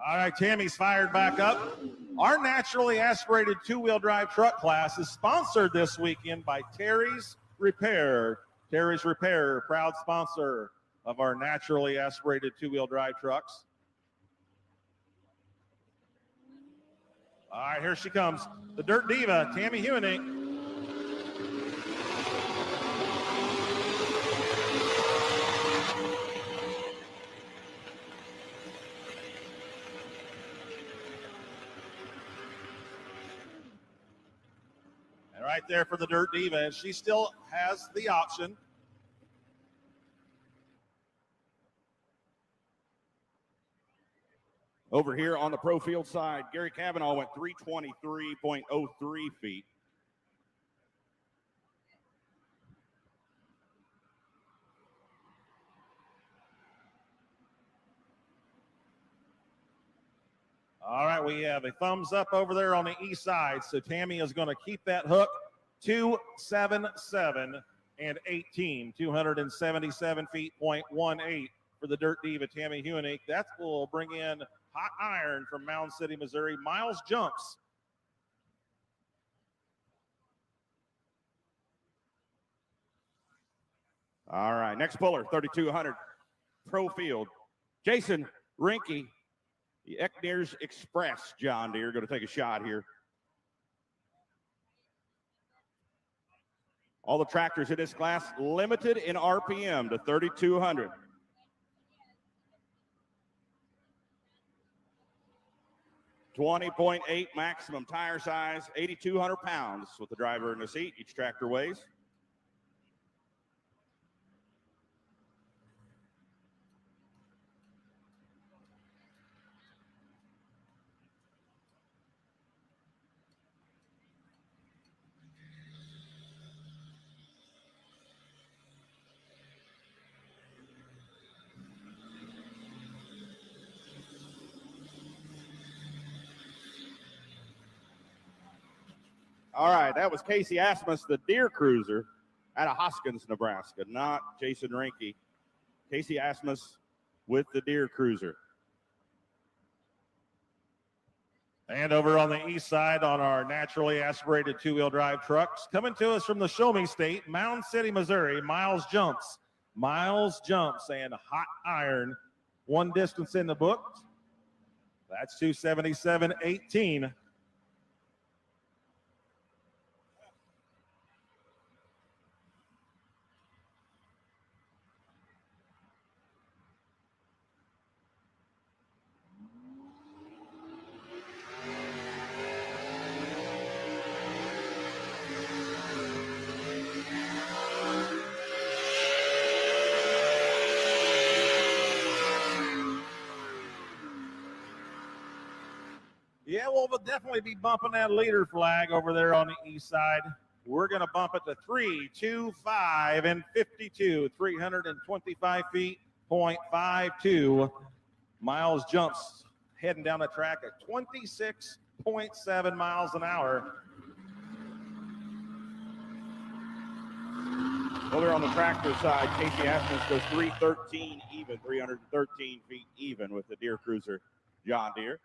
All right, Tammy's fired back up. Our naturally aspirated two-wheel drive truck class is sponsored this weekend by Terry's Repair. Terry's Repair, proud sponsor of our naturally aspirated two-wheel drive trucks. All right, here she comes. The Dirt Diva, Tammy Hewenick. And right there for the Dirt Diva, and she still has the option. Over here on the pro field side, Gary Cavanaugh went 323.03 feet. All right, we have a thumbs up over there on the east side. So Tammy is going to keep that hook 277 and 18, 277 feet, 0.18 for the Dirt Diva, Tammy Hewenick. That will bring in Hot Iron from Mound City, Missouri. Miles Jumps. All right, next puller, 3,200 pro field. Jason Rinke, the Eckneers Express John Deere, going to take a shot here. All the tractors in this class limited in RPM to 3,200. .8 maximum tire size, 8,200 pounds with the driver in the seat. Each tractor weighs. All right, that was Casey Asmus, the Deere Cruiser, out of Hoskins, Nebraska, not Jason Rinke. Casey Asmus with the Deere Cruiser. And over on the east side on our naturally aspirated two-wheel drive trucks, coming to us from the Show Me State, Mound City, Missouri, Miles Jumps. Miles Jumps and Hot Iron. One distance in the book. That's 277.18. Yeah, we'll definitely be bumping that leader flag over there on the east side. We're going to bump it to 325 and 52, 325 feet, 0.52. Miles Jumps heading down the track at 26.7 miles an hour. Over on the tractor side, Casey Asmus goes 313 even, 313 feet even with the Deere Cruiser John Deere.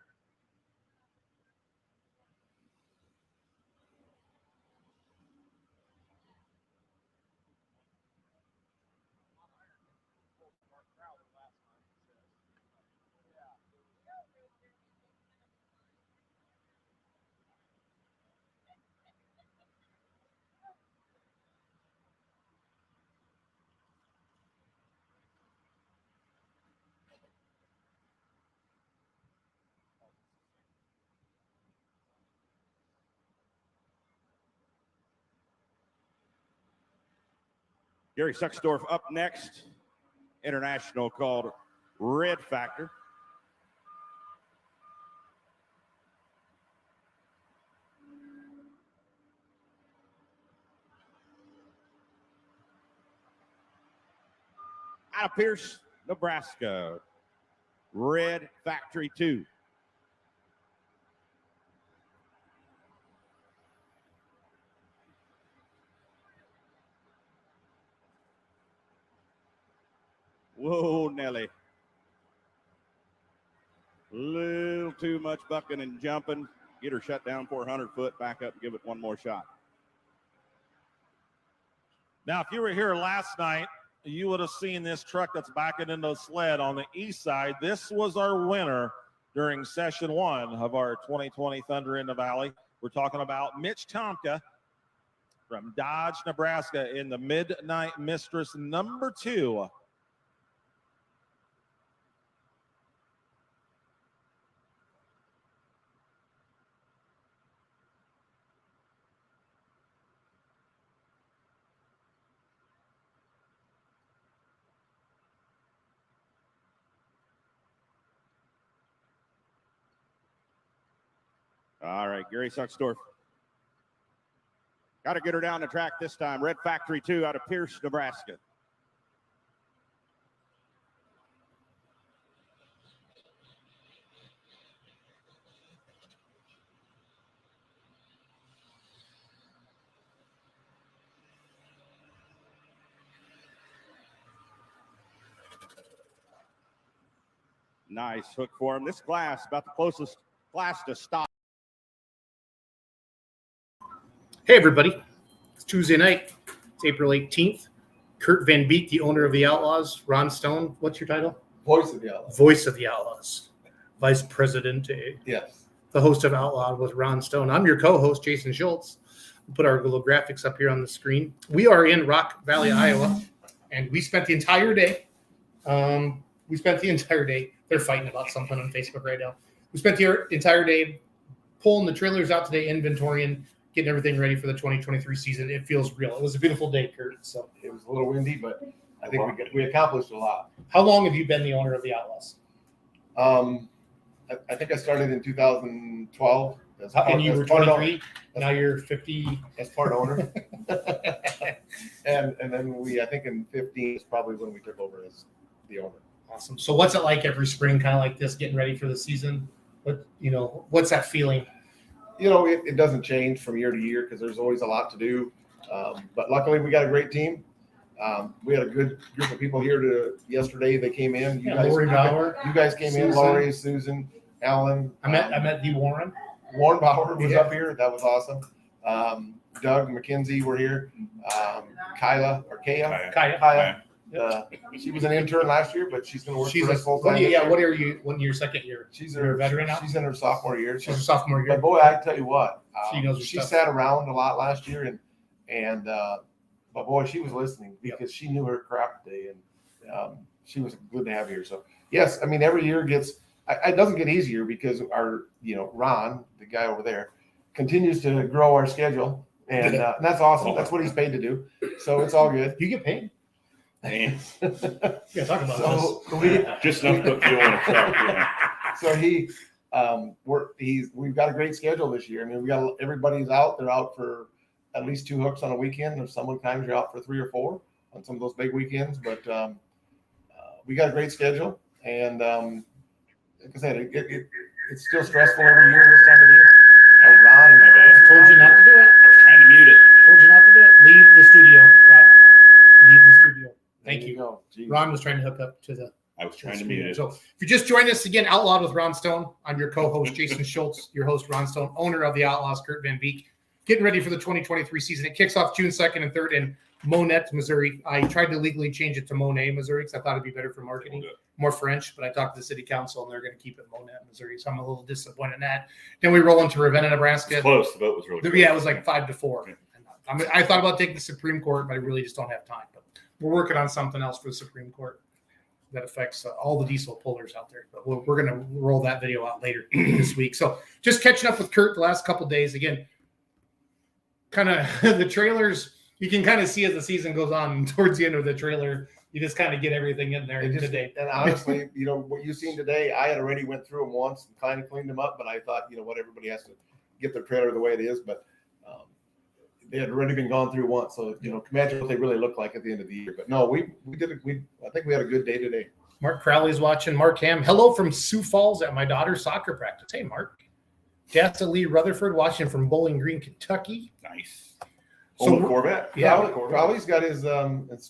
Gary Suxdorf up next. International called Red Factor. Out of Pierce, Nebraska. Red Factory 2. Whoa, Nelly. Little too much bucking and jumping. Get her shut down 400 foot, back up, and give it one more shot. Now, if you were here last night, you would have seen this truck that's backing into the sled on the east side. This was our winner during session 1 of our 2020 Thunder in the Valley. We're talking about Mitch Tomka from Dodge, Nebraska in the Midnight Mistress number 2. All right, Gary Sucksdorf. Got to get her down the track this time. Red Factory 2 out of Pierce, Nebraska. Nice hook for him. This glass, about the closest glass to stop. Hey, everybody. It's Tuesday night. It's April 18th. Kurt Van Beek, the owner of the Outlaws. Ron Stone, what's your title? Voice of the Outlaws. Voice of the Outlaws. Vice Presidente. Yes. The host of Outlawed with Ron Stone. I'm your co-host, Jason Schultz. We'll put our little graphics up here on the screen. We are in Rock Valley, Iowa, and we spent the entire day. They're fighting about something on Facebook right now. We spent the entire day pulling the trailers out today, inventorying, getting everything ready for the 2023 season. It feels real. It was a beautiful day, Kurt. So It was a little windy, but I think we accomplished a lot. how long have you been the owner of the Outlaws? I think I started in 2012. And you were 23. Now you're 50. As part owner. and then I think in 15 is probably when we took over as the owner. Awesome. So what's it like every spring, kind of like this, getting ready for the season? What's that feeling? It doesn't change from year to year because there's always a lot to do. But luckily, we got a great team. We had a good group of people here yesterday. They came in. You guys came in. Lori, Susan, Alan. I met the Warren. Warren Bauer was up here. That was awesome. Doug McKenzie were here. Kaya. She was an intern last year, but she's going to work for us full time. What are you? When your second year? She's a veteran now. She's in her sophomore year. She's a sophomore year. But boy, I tell you what, she knows her she stuff. sat around a lot last year, but boy, she was listening because she knew her crap today, and she was good to have here. So yes, I mean every year it doesn't get easier because our Ron, the guy over there, continues to grow our schedule, and that's awesome. That's what he's paid to do. So it's all good. You get paid. Man. Yeah, talk about this. Just enough to put fuel in a truck. Yeah. So we've got a great schedule this year. I mean, everybody's out. They're out for at least 2 hooks on a weekend, or sometimes you're out for 3 or 4 on some of those big weekends. But we got a great schedule, and like I said, it's still stressful every year this time of the year. Ron, I told you not to do it. I was trying to mute it. Told you not to do it. Leave the studio, Ron. Leave the studio. Thank you. Go. Ron was trying to hook up to the. I was trying to mute it. So if you just joined us again, Outlawed with Ron Stone. I'm your co-host, Jason Schultz, your host, Ron Stone, owner of the Outlaws, Kurt Van Beek. Getting ready for the 2023 season. It kicks off June 2nd and 3rd in Monette, Missouri. I tried to legally change it to Monet, Missouri, because I thought it'd be better for marketing, more French, but I talked to the city council, and they're going to keep it Monette, Missouri, so I'm a little disappointed in that. Then we roll into Ravenna, Nebraska. Close. The vote was really close. Yeah, it was like 5-4. I thought about taking the Supreme Court, but I really just don't have time. But we're working on something else for the Supreme Court that affects all the diesel pullers out there. But we're going to roll that video out later this week. So just catching up with Kurt the last couple of days. Again, kind of the trailers, you can kind of see as the season goes on towards the end of the trailer, you just kind of get everything in there today. And honestly, what you've seen today, I had already went through them once and kind of cleaned them up, but I thought, everybody has to get their trailer the way it is. But they had already been gone through once, so imagine what they really look like at the end of the year. But no, I think we had a good day today. Mark Crowley's watching. Mark Ham, hello from Sioux Falls at my daughter's soccer practice. Hey, Mark. Jasta Lee Rutherford watching from Bowling Green, Kentucky. Nice. On the Corvette. Yeah. Crowley's got his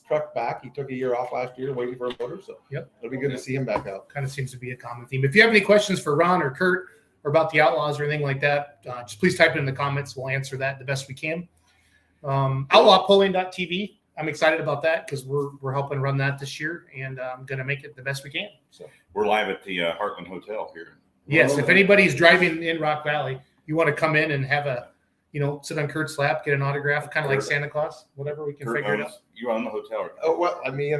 truck back. He took a year off last year waiting for a motor. So Yep. it'll be good to see him back out. Kind of seems to be a common theme. If you have any questions for Ron or Kurt or about the Outlaws or anything like that, just please type it in the comments. We'll answer that the best we can. Outlawpulling.tv. I'm excited about that because we're helping run that this year, and I'm going to make it the best we can. So We're live at the Heartland Hotel here. yes, if anybody's driving in Rock Valley, you want to come in and have a, sit on Kurt's lap, get an autograph, kind of like Santa Claus, whatever we can Kurt figure it out. owns, you own the hotel. Oh, well, I mean,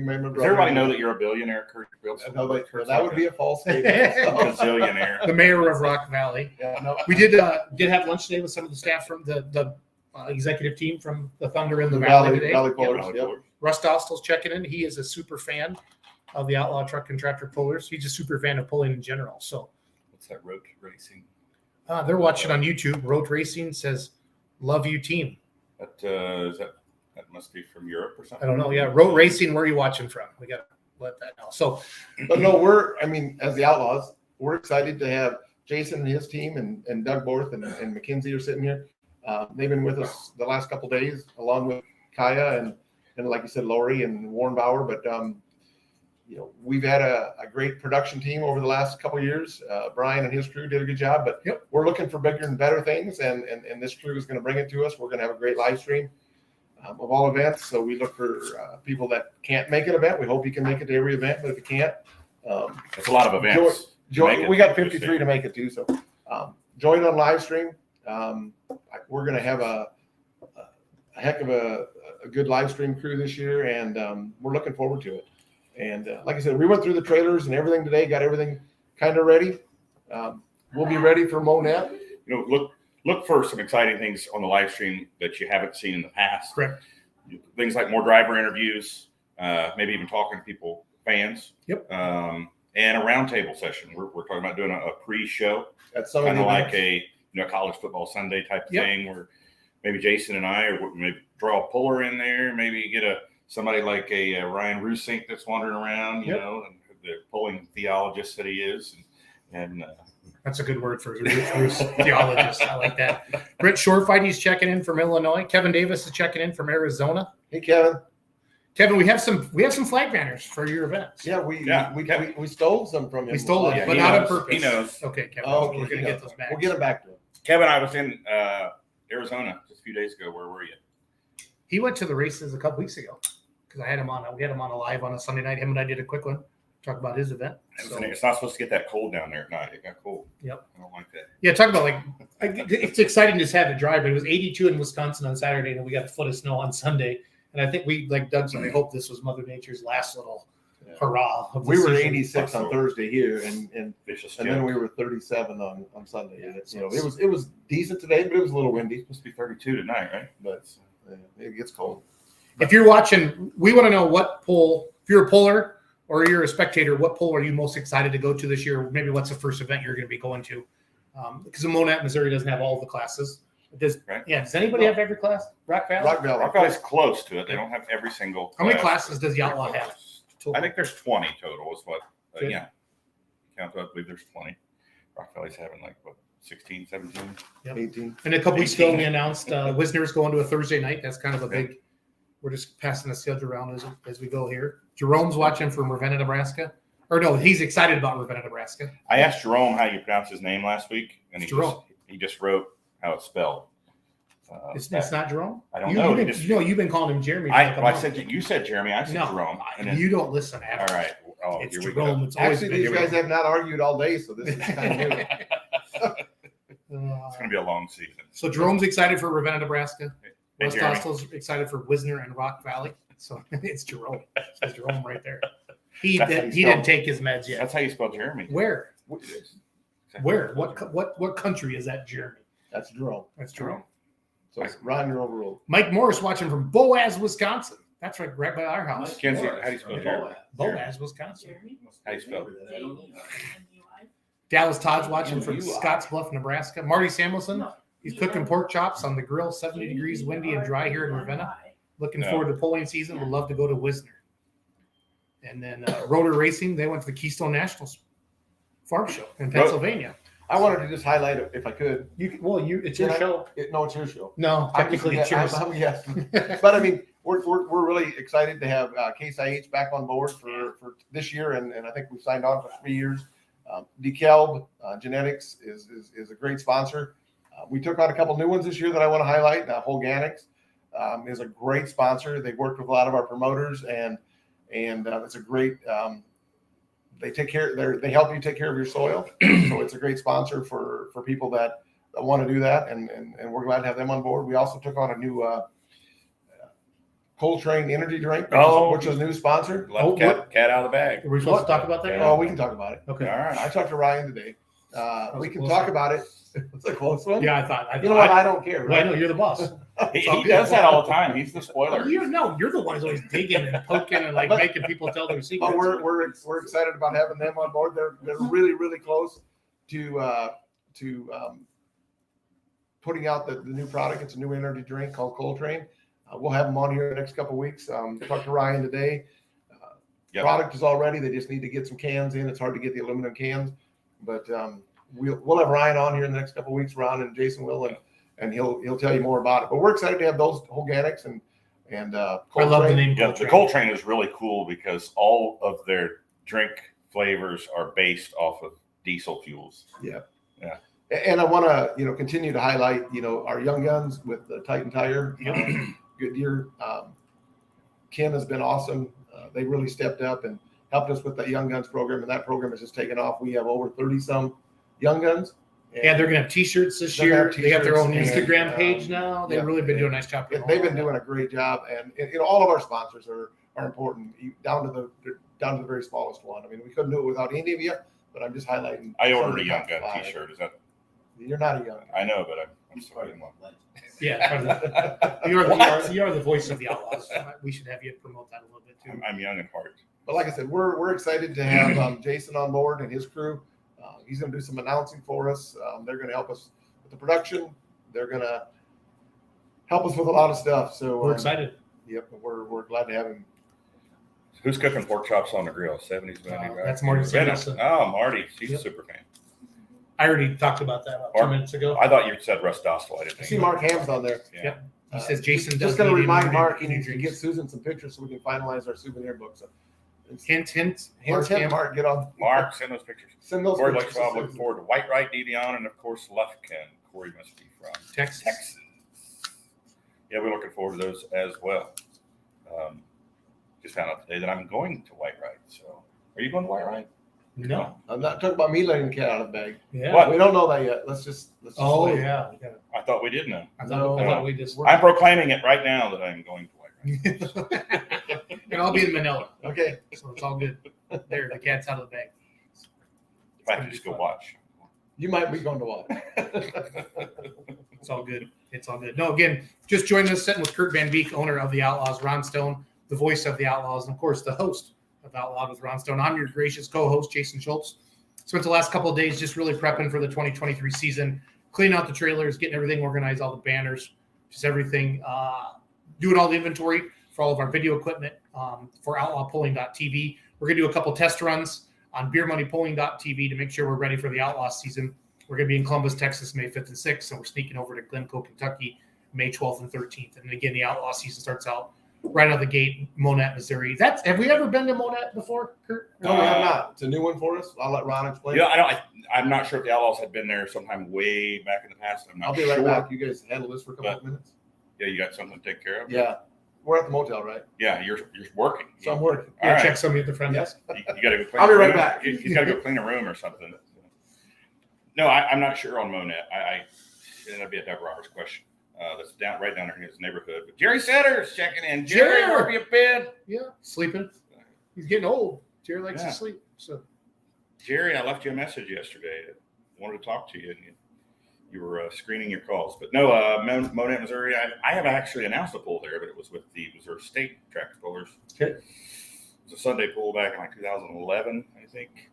my brother. Does everybody know that you're a billionaire, Kurt? That would be a false statement. a zillionaire. The mayor of Rock Valley. Yeah, no. We did have lunch today with some of the staff from the executive team from the Thunder in the Valley today. Valley Pullers. Valley Yep. Pullers. Russ Dostal's checking in. He is a super fan of the Outlaw Truck and Tractor Pullers. He's a super fan of pulling in general. So What's that road racing? they're watching on YouTube. Road Racing says, "Love you, team." That must be from Europe or something. I don't know. Yeah, Road Racing. Where are you watching from? We got to let that know. So, But no, as the Outlaws, we're excited to have Jason and his team and Doug Borth and McKenzie are sitting here. They've been with us the last couple of days, along with Kaya and like you said, Lori and Warren Bauer. But we've had a great production team over the last couple of years. Brian and his crew did a good job, but we're looking for bigger and better things, and this crew is going to bring it to us. We're going to have a great live stream of all events. So we look for people that can't make an event. We hope you can make it to every event, but if you can't, it's a lot of events. We got 53 to make it too. So join on live stream. We're going to have a heck of a good live stream crew this year, and we're looking forward to it. And like I said, we went through the trailers and everything today, got everything kind of ready. We'll be ready for Monette. Look for some exciting things on the live stream that you haven't seen in the past. correct. Things like more driver interviews, maybe even talking to people, fans. Yep. And a roundtable session. We're talking about doing a pre-show, That's some kind of of the like a college football Sunday type of Yep. thing, where maybe Jason and I, or maybe draw a puller in there, maybe get somebody like a Ryan Rusink that's wandering around, Yep. and the polling theologist that he is, and That's a good word for Bruce theologist. I like that. Brent Shorefighty's checking in from Illinois. Kevin Davis is checking in from Arizona. Hey, Kevin. Kevin, we have some flag banners for your events. Yeah, we stole some from him. We stole it, Yeah, but he not on knows. purpose. He knows. Okay, Kevin. Oh, we're gonna get those back. We'll get them back to him. Kevin, I was in Arizona just a few days ago. Where were you? He went to the races a couple weeks ago because I had him on. We had him on a live on a Sunday night. Him and I did a quick one, talk about his event. So, It's not supposed to get that cold down there at night. It got cold. Yep. I don't like that. yeah, talk about it's exciting just to have it dry, but it was 82 in Wisconsin on Saturday, and we got a foot of snow on Sunday. And I think we, like Doug said, I hope this was Mother Nature's last little hurrah. Of the We were season. 86 on Thursday here, and Vicious. then we were 37 on Sunday. And it was decent today, but it was a little windy. supposed to be 32 tonight, right? But it gets cold. If you're watching, we want to know what poll, if you're a puller or you're a spectator, what poll are you most excited to go to this year? Maybe what's the first event you're going to be going to? Because the Monette, Missouri doesn't have all the classes. Does anybody have every class? Rock Valley? Rock Valley's close to it. They don't have every single class. How many classes does the Outlaw have? I think there's 20 total is what, Okay. Count, I believe there's 20. Rock Valley's having 16, 17. 18. And a couple weeks ago, we announced Wisner's going to a Thursday night. That's kind of a big, we're just passing the schedule around as we go here. Jerome's watching from Ravenna, Nebraska. Or no, he's excited about Ravenna, Nebraska. I asked Jerome how you pronounce his name last week, and Jerome. He just wrote how it's spelled. It's not Jerome? I don't know. You've been calling him Jeremy. You said Jeremy. I said Jerome. And then, You don't listen at all right. Oh, It's here Jerome. we go. It's always Actually, been these guys have not argued all day, so this is kind of new. It's going to be a long season. So Jerome's excited for Ravenna, Nebraska. Hey, Russ Jeremy. Dostal's excited for Wisner and Rock Valley. So it's Jerome. It's Jerome right there. He didn't take his meds yet. That's how you spell Jeremy. Where? Exactly. Where? What country is that Jeremy? That's Jerome. That's Jerome. So Ron, you're overruled. Mike Morris watching from Boaz, Wisconsin. That's right by our house. Kenzie, how do you spell Jeremy? Boaz, Wisconsin. How do you spell Dallas Todd's watching from Scottsbluff, Nebraska. Marty Samuelson, he's cooking pork chops on the grill, 70 degrees, windy and dry here in Ravenna. Looking forward to polling season. Would love to go to Wisner. And then Rotor Racing, they went to the Keystone Nationals Farm Show in Pennsylvania. I wanted to just highlight it if I could. It's your show. No, it's your show. No, technically it's yours. I'm guessing. But I mean, we're really excited to have Case IH back on board for this year, and I think we've signed on for 3 years. DeKalb Genetics is a great sponsor. We took on a couple new ones this year that I want to highlight. Holganics is a great sponsor. They've worked with a lot of our promoters, and it's a great. They take care. They help you take care of your soil. So it's a great sponsor for people that want to do that, and we're glad to have them on board. We also took on a new Coltrane energy drink, which is a new sponsor. Cat out of the bag. Are we supposed to talk about that? Oh, we can talk about it. Okay. All right. I talked to Ryan today. We can talk about it. It's a close one. Yeah, I thought. You know what? I don't care. Well, I know you're the boss. He does that all the time. He's the spoiler. You're the one who's always digging and poking and making people tell their secrets. But we're excited about having them on board. They're really, really close to putting out the new product. It's a new energy drink called Coltrane. We'll have them on here the next couple of weeks. Talked to Ryan today. Product is all ready. They just need to get some cans in. It's hard to get the aluminum cans, but we'll have Ryan on here in the next couple of weeks. Ron and Jason will, and he'll tell you more about it. But we're excited to have those Organics and I love the name. Yeah, the Coltrane is really cool because all of their drink flavors are based off of diesel fuels. Yeah. And I want to, continue to highlight, our young guns with the Titan Tire. Goodyear. Ken has been awesome. They really stepped up and helped us with that Young Guns program, and that program has just taken off. We have over 30-some Young Guns. Yeah, they're going to have T-shirts this year. They got their own Instagram page now. They've really been doing a nice job. They've been doing a great job, and all of our sponsors are important, down to the very smallest one. I mean, we couldn't do it without any of you, but I'm just highlighting. I ordered a Young Gun T-shirt. Is that? You're not a Young Gun. I know, but I'm sorry. Yeah, you are the voice of the Outlaws. We should have you promote that a little bit too. I'm young at heart. But like I said, we're excited to have Jason on board and his crew. He's going to do some announcing for us. They're going to help us with the production. They're going to help us with a lot of stuff. So we're excited. Yep, we're glad to have him. Who's cooking pork chops on the grill? 70s, maybe, right? That's Marty. Oh, Marty. She's a super fan. I already talked about that about 2 minutes ago. I thought you said Russ Dostal. I see Mark Ham's on there. Yeah. Yep. He says Jason. Just going to remind Mark he needs to get Susan some pictures so we can finalize our souvenir book. So, hint. Mark, get on. Mark, send those pictures. Send those Corey pictures. I'm looking forward to White Right, Devion, and of course Lufkin. Corey must be from Texas. Yeah, we're looking forward to those as well. Just found out today that I'm going to White Right. So, are you going to White Right? No, I'm not talking about me letting the cat out of the bag. Yeah. What? We don't know that yet. Let's just yeah. I thought we did know. I thought we just. I'm proclaiming it right now that I'm going to White Right. And I'll be in Manila. Okay. So it's all good. There, the cat's out of the bag. If I could just go watch. You might be going to watch. It's all good. It's all good. No, again, just joining us sitting with Kurt Van Beek, owner of the Outlaws, Ron Stone, the voice of the Outlaws, and of course the host of Outlawed with Ron Stone. I'm your gracious co-host, Jason Schultz. Spent the last couple of days just really prepping for the 2023 season, cleaning out the trailers, getting everything organized, all the banners, just everything, doing all the inventory for all of our video equipment for outlawpulling.tv. We're going to do a couple test runs on beermoneypulling.tv to make sure we're ready for the Outlaw season. We're going to be in Columbus, Texas, May 5th and 6th, and we're sneaking over to Glencoe, Kentucky, May 12th and 13th. And again, the Outlaw season starts out right out of the gate, Monette, Missouri. Have we ever been to Monette before, Kurt? No, we have not. It's a new one for us. I'll let Ron explain. Yeah, I'm not sure if the Outlaws had been there sometime way back in the past. I'm not I'll be right back. You guys handle this for a couple of minutes. Yeah, you got something to take care of? Yeah. We're at the motel, right? Yeah, you're working. So I'm working. Yeah, check somebody at the front desk. You got to go clean I'll be a right room. back. He's got to go clean a room or something. No, I'm not sure on Monette. That'd be a Doug Roberts question. That's right down there in his neighborhood. But Jerry Setter's checking in. Jerry, where have you been? Yeah, sleeping. He's getting old. Jerry likes to sleep. So, Jerry, I left you a message yesterday. I wanted to talk to you, and you were screening your calls. But no, Monette, Missouri. I have actually announced a pool there, but it was with the Missouri State Tractor Pullers. Okay. It was a Sunday pool back in 2011, I think.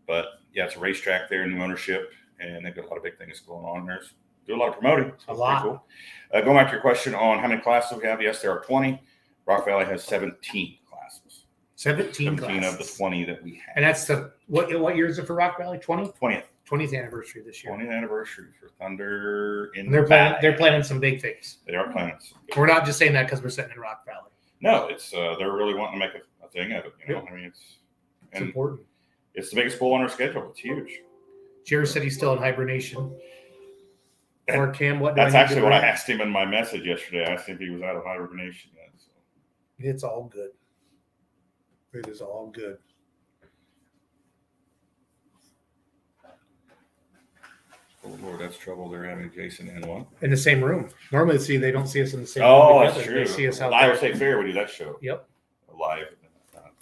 But yeah, it's a racetrack there, new ownership, and they've got a lot of big things going on. Do a lot of promoting. So a lot. Cool. Going back to your question on how many classes we have, yes, there are 20. Rock Valley has 17 classes. 17 of the 20 that we have. And that's what year is it for Rock Valley? 20? 20th. 20th anniversary this year. 20th anniversary for Thunder in And they're planning some big things. They are planning. We're not just saying that because we're sitting in Rock Valley. No, it's they're really wanting to make a thing of it. You know, I mean, It's and important. it's the biggest pool on our schedule. It's huge. Jared said he's still in hibernation. Or Cam, what? That's actually what I asked him in my message yesterday. I asked him if he was out of hibernation yet. So. It's all good. It is all good. Oh Lord, that's trouble. They're having Jason and what? In the same room. Normally, they don't see us in the same Oh, room that's together. true. They see us out Iowa there. State Fair, we do that show Yep. live.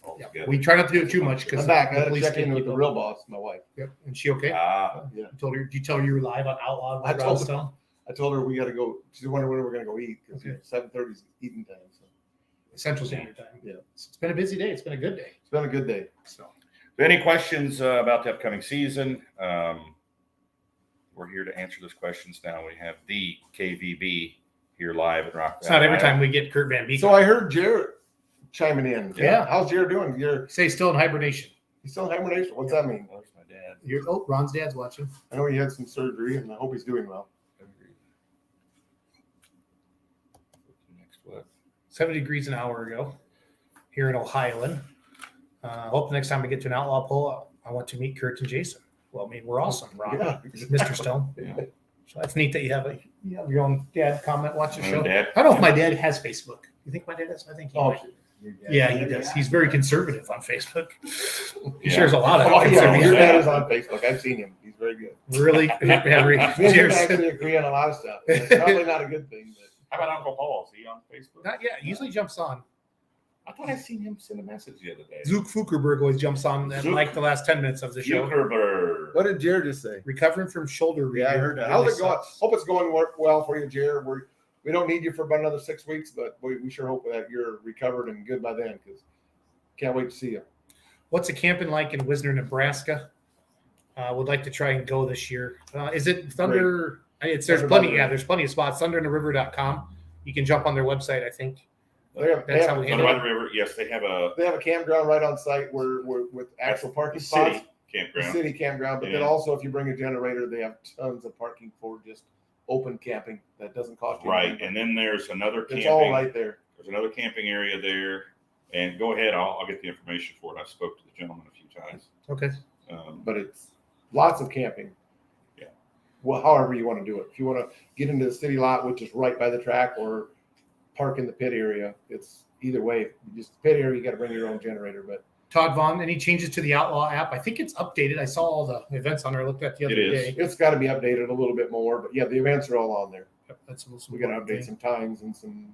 All Yep. together. We try not to do it too much because I'm back. I the had to police check can in with keep the up. real boss, my wife. Yep. And she okay? Ah, Yeah. Did you tell her you were live on Outlawed I with told Brownstone? I told her we got to go. She's wondering when we're going to go eat because Okay. 7:30 is eating time. So Central Standard Time. Yeah. It's been a busy day. It's been a good day. it's been a good day. So any questions about the upcoming season? We're here to answer those questions now. We have the KVB here live at Rock it's not Valley, every Iowa. time we get Kurt Van Beek. So I heard Jared chiming in. Yeah. How's Jared doing? Say he's still in hibernation. He's still in hibernation. What's that mean? There's my dad. Ron's dad's watching. I know he had some surgery, and I hope he's doing well. Next what? 70 degrees an hour ago here in Ohio. Hope the next time we get to an Outlaw Pull, I want to meet Kurt and Jason. Well, I mean, we're awesome, Ron. Yeah. Mr. Stone. Yeah. So that's neat that you have your own dad comment, watch the My show. own dad. I don't know if my dad has Facebook. You think my dad does? I think he Oh, might. Yeah, he does. He's very conservative on Facebook. He Yeah. shares a lot of Oh, yeah. Your conservative. dad is on Facebook. I've seen him. He's very good. Really, Henry. Me and him Cheers. actually agree on a lot of stuff. It's probably not a good thing, but How about Uncle Paul? Is he on Facebook? Not yet. He usually jumps on. I thought I seen him send a message the other day. Zook Fukerberg always jumps on in like the last 10 minutes of the show. Zuckerberg. what did Jared just say? Recovering from shoulder. Yeah, I reader. heard that. Really How's it going? sucks. Hope it's going well for you, Jared. We don't need you for about another 6 weeks, but we sure hope that you're recovered and good by then because can't wait to see you. What's it camping like in Wisner, Nebraska? Would like to try and go this year. Is it Thunder? There's Thunder by plenty. the Yeah, River. there's plenty of spots. ThunderInTheRiver.com. You can jump on their website. I think They how we Under handle by it. the river. Yes, they have a have a campground right on site where with actual parking spots. city The campground. city campground, but then Yeah. also if you bring a generator, they have tons of parking for just open camping that doesn't cost you Right, anything. and then there's another It's camping. all right there. There's another camping area there. And go ahead, I'll get the information for it. I spoke to the gentleman a few times. Okay. But it's lots of camping. Yeah. Well, however you want to do it. If you want to get into the city lot, which is right by the track, or park in the pit area, it's either way. Just the pit area, you got to bring your own generator. But Todd Vaughn, any changes to the Outlaw app? I think it's updated. I saw all the events on there. I looked at the other It is. day. it's got to be updated a little bit more. But yeah, the events are all on there. Yep, that's the most We got to important update thing. some times and some,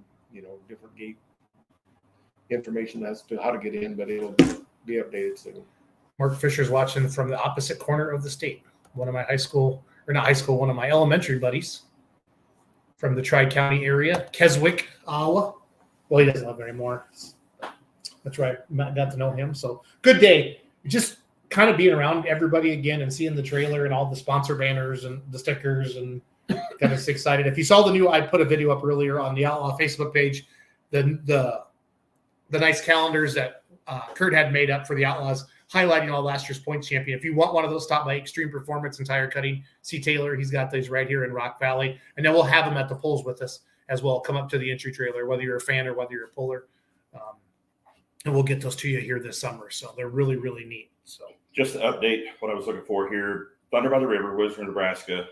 different gate information as to how to get in, but it'll be updated soon. Mark Fisher's watching from the opposite corner of the state. One of my one of my elementary buddies from the Tri-County area, Keswick, Iowa. Well, he doesn't live there anymore. That's right. Matt got to know him. So good day. Just kind of being around everybody again and seeing the trailer and all the sponsor banners and the stickers and got us excited. If you saw I put a video up earlier on the Outlaw Facebook page, the nice calendars that Kurt had made up for the Outlaws, highlighting all last year's points champion. If you want one of those, stop by Extreme Performance and Tire Cutting. See Taylor. He's got those right here in Rock Valley. And then we'll have him at the polls with us as well. Come up to the entry trailer, whether you're a fan or whether you're a puller. And we'll get those to you here this summer. So they're really, really neat. So Just to update what I was looking for here, Thunder by the River, Wisner, Nebraska.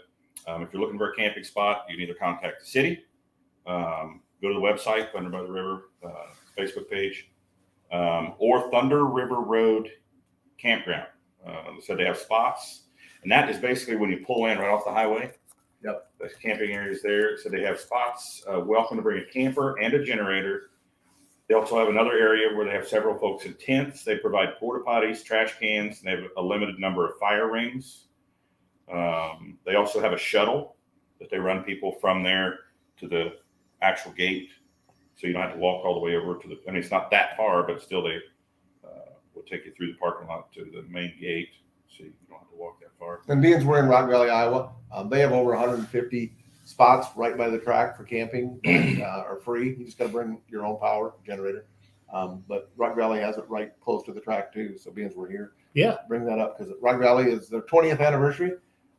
If you're looking for a camping spot, you can either contact the city, go to the website, Thunder by the River, Facebook page, or Thunder River Road Campground. So they have spots, and that is basically when you pull in right off the highway. Yep. The camping areas there. So they have spots. Welcome to bring a camper and a generator. They also have another area where they have several folks in tents. They provide porta potties, trash cans, and they have a limited number of fire rings. They also have a shuttle that they run people from there to the actual gate. So you don't have to walk all the way over to it's not that far, but still they will take you through the parking lot to the main gate. So you don't have to walk that far. And being we're in Rock Valley, Iowa, they have over 150 spots right by the track for camping are free. You just got to bring your own power generator. But Rock Valley has it right close to the track too. So being we're here, yeah, bring that up because Rock Valley is their 20th anniversary.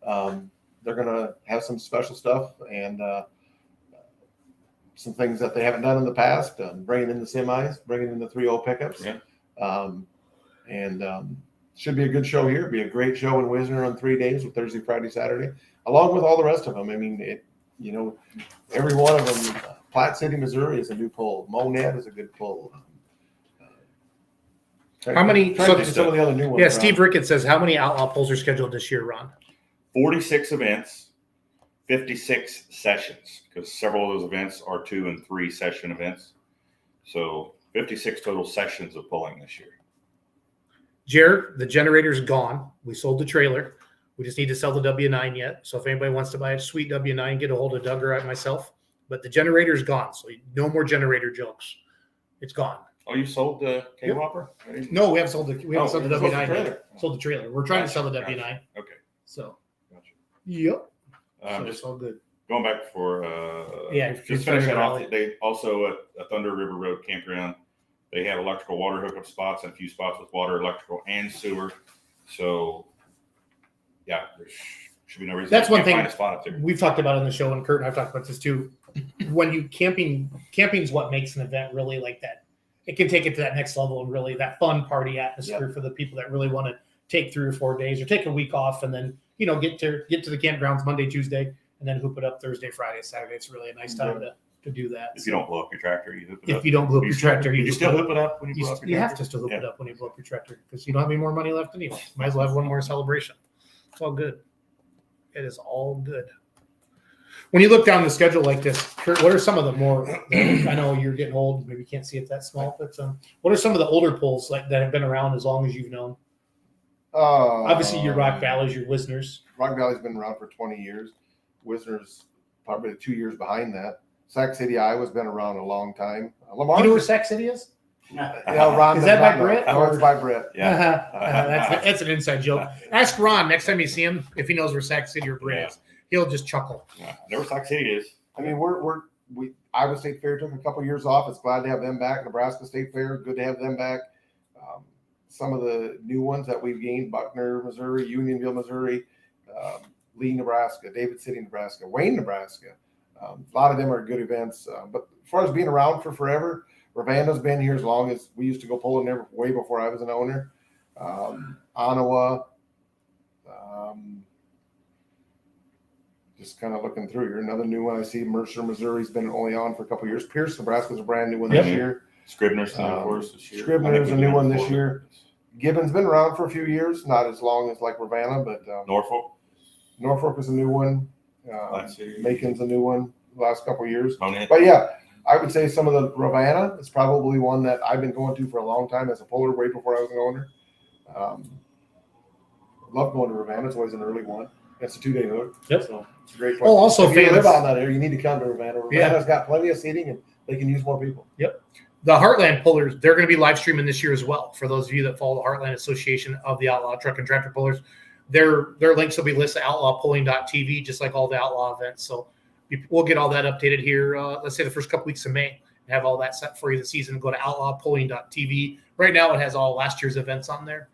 They're going to have some special stuff and some things that they haven't done in the past, bringing in the semis, bringing in the 3.0 pickups. Yeah. Should be a good show here. Be a great show in Wisner on 3 days with Thursday, Friday, Saturday, along with all the rest of them. I mean, every one of them. Platte City, Missouri is a new pull. Monad is a good pull. How many? Some of the other new ones. Yeah, Steve Ricketts says, how many outlaw pulls are scheduled this year, Ron? 46 events, 56 sessions, because several of those events are 2 and 3 session events. So 56 total sessions of pulling this year. Jared, the generator's gone. We sold the trailer. We just need to sell the W9 yet. So if anybody wants to buy a sweet W9, get a hold of Doug or myself. But the generator's gone, so no more generator jokes. It's gone. Oh, you sold the K-Whopper? No, we haven't sold the W9 sold the yet. trailer. Sold the trailer. We're trying to sell the Gotcha. W9. Okay. So, Gotcha. yep. So Just it's all good. going back for just finishing Thunder off. Valley. They also at Thunder River Road Campground, they have electrical water hookup spots and a few spots with water, electrical, and sewer. So, yeah, there should be no reason. That's you one can't thing find a spot up there. We've talked about on the show, and Kurt and I've talked about this too. When you camping's what makes an event really like that. It can take it to that next level and really that fun party atmosphere for the people that really want to take 3 or 4 days or take a week off and then get to the campgrounds Monday, Tuesday, and then hoop it up Thursday, Friday, Saturday. It's really a nice time to do that. If you don't blow up your tractor, you hoop it up. If you don't blow up your tractor, you still hoop it up when you blow up your you have tractor? to still hoop it up when you blow up your tractor because you don't have any more money left anyway. Might as well have one more celebration. It's all good. It is all good. When you look down the schedule like this, Kurt, what are some of the more? I know you're getting old, maybe you can't see it that small, but what are some of the older pulls like that have been around as long as you've known? Obviously, your Rock Valleys, your Wisners. Rock Valley's been around for 20 years. Wisner's probably 2 years behind that. Sac City, Iowa's been around a long time. Lamar, You know where Sac City is? Ron, Is that by Ron, Brett, No, or- it's by Brett. Yeah. That's an inside joke. Ask Ron next time you see him if he knows where Sac City or Brett is. He'll just chuckle. Yeah. Never Sac City is. I mean, we Iowa State Fair took a couple years off. It's glad to have them back. Nebraska State Fair, good to have them back. Some of the new ones that we've gained: Buckner, Missouri; Unionville, Missouri; Lee, Nebraska; David City, Nebraska; Wayne, Nebraska. A lot of them are good events. But as far as being around for forever, Ravanna's been here as long as we used to go pulling there way before I was an owner. Ottawa. Just kind of looking through here. Another new one I see, Mercer, Missouri's been only on for a couple of years. Pierce, Nebraska's a brand new one this year. Scribner's, of course, this year. Scribner's a new one this year. Gibbon's been around for a few years, not as long as like Ravanna, but Norfolk is a new one. Macon's a new one the last couple of years. But yeah, I would say some of the Ravanna is probably one that I've been going to for a long time as a puller way before I was an owner. Love going to Ravanna. It's always an early one. It's a 2-day hook. Yep. So it's a great place. Oh, also if you famous. live out that area, you need to come to Ravanna. Ravanna's got plenty of seating and they can use more people. Yep. The Heartland Pullers, they're going to be live streaming this year as well. For those of you that follow the Heartland Association of the Outlaw Truck and Tractor Pullers, their links will be listed at outlawpulling.tv, just like all the Outlaw events. So we'll get all that updated here, let's say the first couple weeks of May, and have all that set for you this season. Go to outlawpulling.tv. Right now it has all last year's events on there.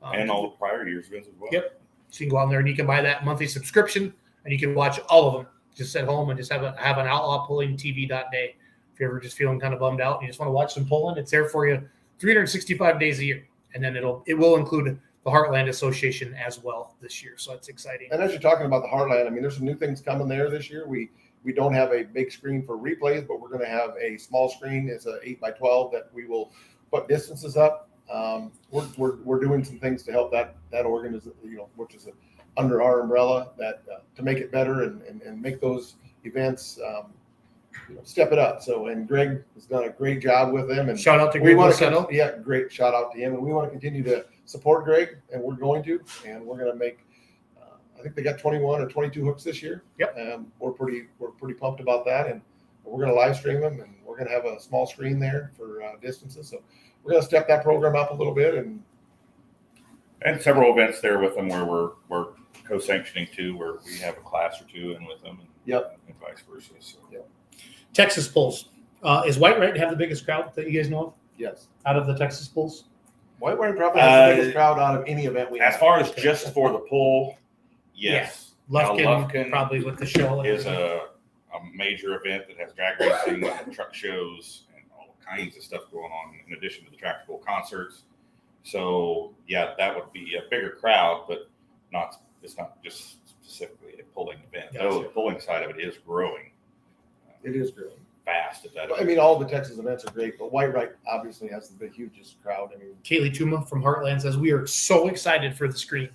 And all the prior year's events as well. Yep. So you can go on there and you can buy that monthly subscription and you can watch all of them just at home and just have an Outlaw Pulling TV day. If you're ever just feeling kind of bummed out and you just want to watch some pulling, it's there for you 365 days a year. And then it will include the Heartland Association as well this year. So it's exciting. And as you're talking about the Heartland, I mean, there's some new things coming there this year. We don't have a big screen for replays, but we're going to have a small screen. It's a 8x12 that we will put distances up. We're doing some things to help that organization, which is under our umbrella, that to make it better and make those events step it up. So, and Greg has done a great job with them. And Shout out to Greg Luciano. Yeah, great shout out to him. And we want to continue to support Greg, and we're going to, and we're going to make. I think they got 21 or 22 hooks this year. Yep. We're pretty pumped about that, and we're going to live stream them, and we're going to have a small screen there for distances. So we're going to step that program up a little bit, and several events there with them where we're co-sanctioning too, where we have a class or two in with them. And vice versa. So. Yep. Texas Pulls. Is White Right have the biggest crowd that you guys know of? Yes. Out of the Texas Pulls? White Wine probably has the biggest crowd out of any event we have. As far as just for the pull, yes. Lufkin probably with the show. Is a major event that has drag racing, truck shows, and all kinds of stuff going on in addition to the tractor pull concerts. So yeah, that would be a bigger crowd, but it's not just specifically a pulling event. Gotcha. Though the pulling side of it is growing. It is growing Fast at that. I mean, all the Texas events are great, but White Right obviously has the hugest crowd. I mean, Kaylee Tuma from Heartland says we are so excited for the screen.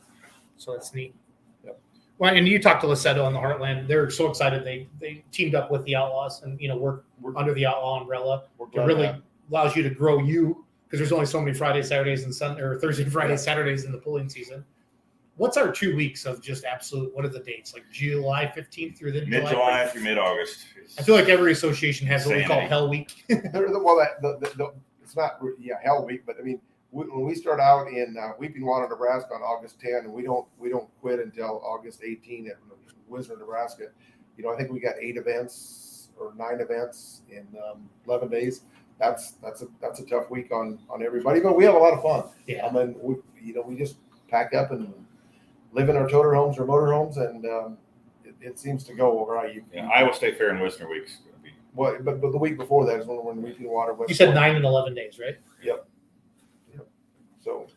So that's neat. Yep. Well, and you talked to Lissetto on the Heartland. They're so excited they teamed up with the Outlaws and we're under the Outlaw umbrella. we're It glad really that- allows you to grow because there's only so many Fridays, Saturdays, and Thursday, Fridays, Saturdays in the pulling season. What's our 2 weeks of just absolute? What are the dates? Like July 15th through the Mid-July through mid-August. I feel like every association has what we call Insanity. Hell Week. well, it's not Hell Week, but I mean, when we start out in Weeping Water, Nebraska on August 10, and we don't quit until August 18 at Wisner, Nebraska. I think we got 8 events or 9 events in 11 days. That's a tough week on everybody, but we have a lot of fun. Yeah. I mean, we just pack up and live in our toter homes or motor homes, and it seems to go all right. Iowa State Fair and Wisner Week's going to be. But the week before that is when Weeping Water was. You said 9 and 11 days, right? So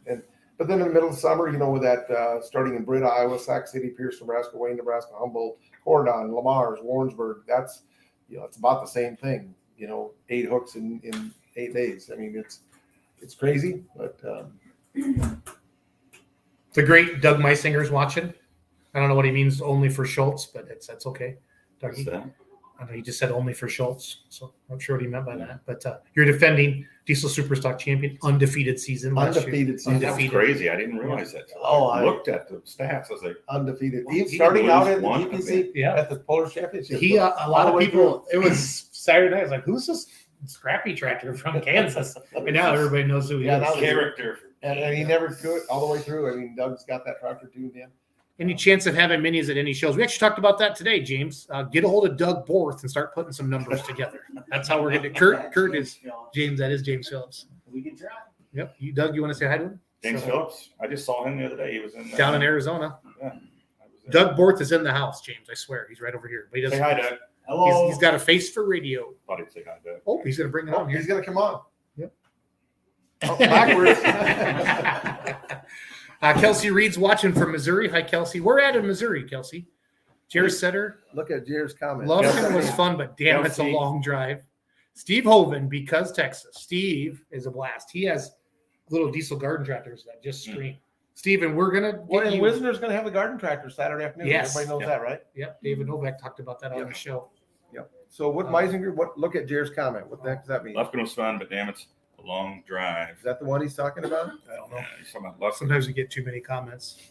but then in the middle of summer, with that starting in Britta, Iowa, Sac City, Pierce, Nebraska, Wayne, Nebraska, Humboldt, Corydon, Lamar's, Warrensburg. That's it's about the same thing. 8 hooks in 8 days. I mean, it's crazy, but. The great Doug Meisinger's watching. I don't know what he means only for Schultz, but that's okay. What's Dougie. that? I know he just said only for Schultz, so I'm not sure what he meant by that. But you're defending Diesel Superstock champion, undefeated season last year. Undefeated season. That was crazy. I didn't realize that. Oh, I I- looked at the stats. I was like, Undefeated. Well, He's he starting didn't out lose at the one GPC Yeah. at the Polar Championship. He a All lot the of way people. It was Saturday night. I was like, "Who's this scrappy tractor from Kansas?" And now everybody knows who he Yeah, is. now they- character. And he never threw it all the way through. I mean, Doug's got that tractor tuned in. Any chance of having minis at any shows? We actually talked about that today, James. Get a hold of Doug Borth and start putting some numbers together. That's how we're going to. Kurt is James. That is James Phillips. We can try. Yep. You, Doug, you want to say hi to him? James So- Phillips. I just saw him the other day. He was in Down in Arizona. Yeah, I was there. Doug Borth is in the house, James. I swear. He's right over here. But he Say doesn't. hi, Doug. Hello. He's got a face for radio. Thought he'd say hi, Doug. Oh, he's going to bring it on here. He's going to come on. Yep. Oh, backwards. Kelsey Reed's watching from Missouri. Hi, Kelsey. We're at in Missouri, Kelsey. Jared Setter. Look at Jared's comment. Loving was fun, but damn, it's a Kelsey. long drive. Steve Hoven, because Texas. Steve is a blast. He has little diesel garden tractors that just scream. Steve, and we're gonna Well, get and you. Wisner's going to have a garden tractor Saturday afternoon. Yes. Everybody knows Yeah. that, right? Yep, David Novak talked about that on Yep. the show. So what Meisinger? Look at Jared's comment. What the heck does that mean? Lufkin was fun, but damn, it's a long drive. Is that the one he's talking about? I don't know. Yeah, he's talking about Lufkin. Sometimes we get too many comments.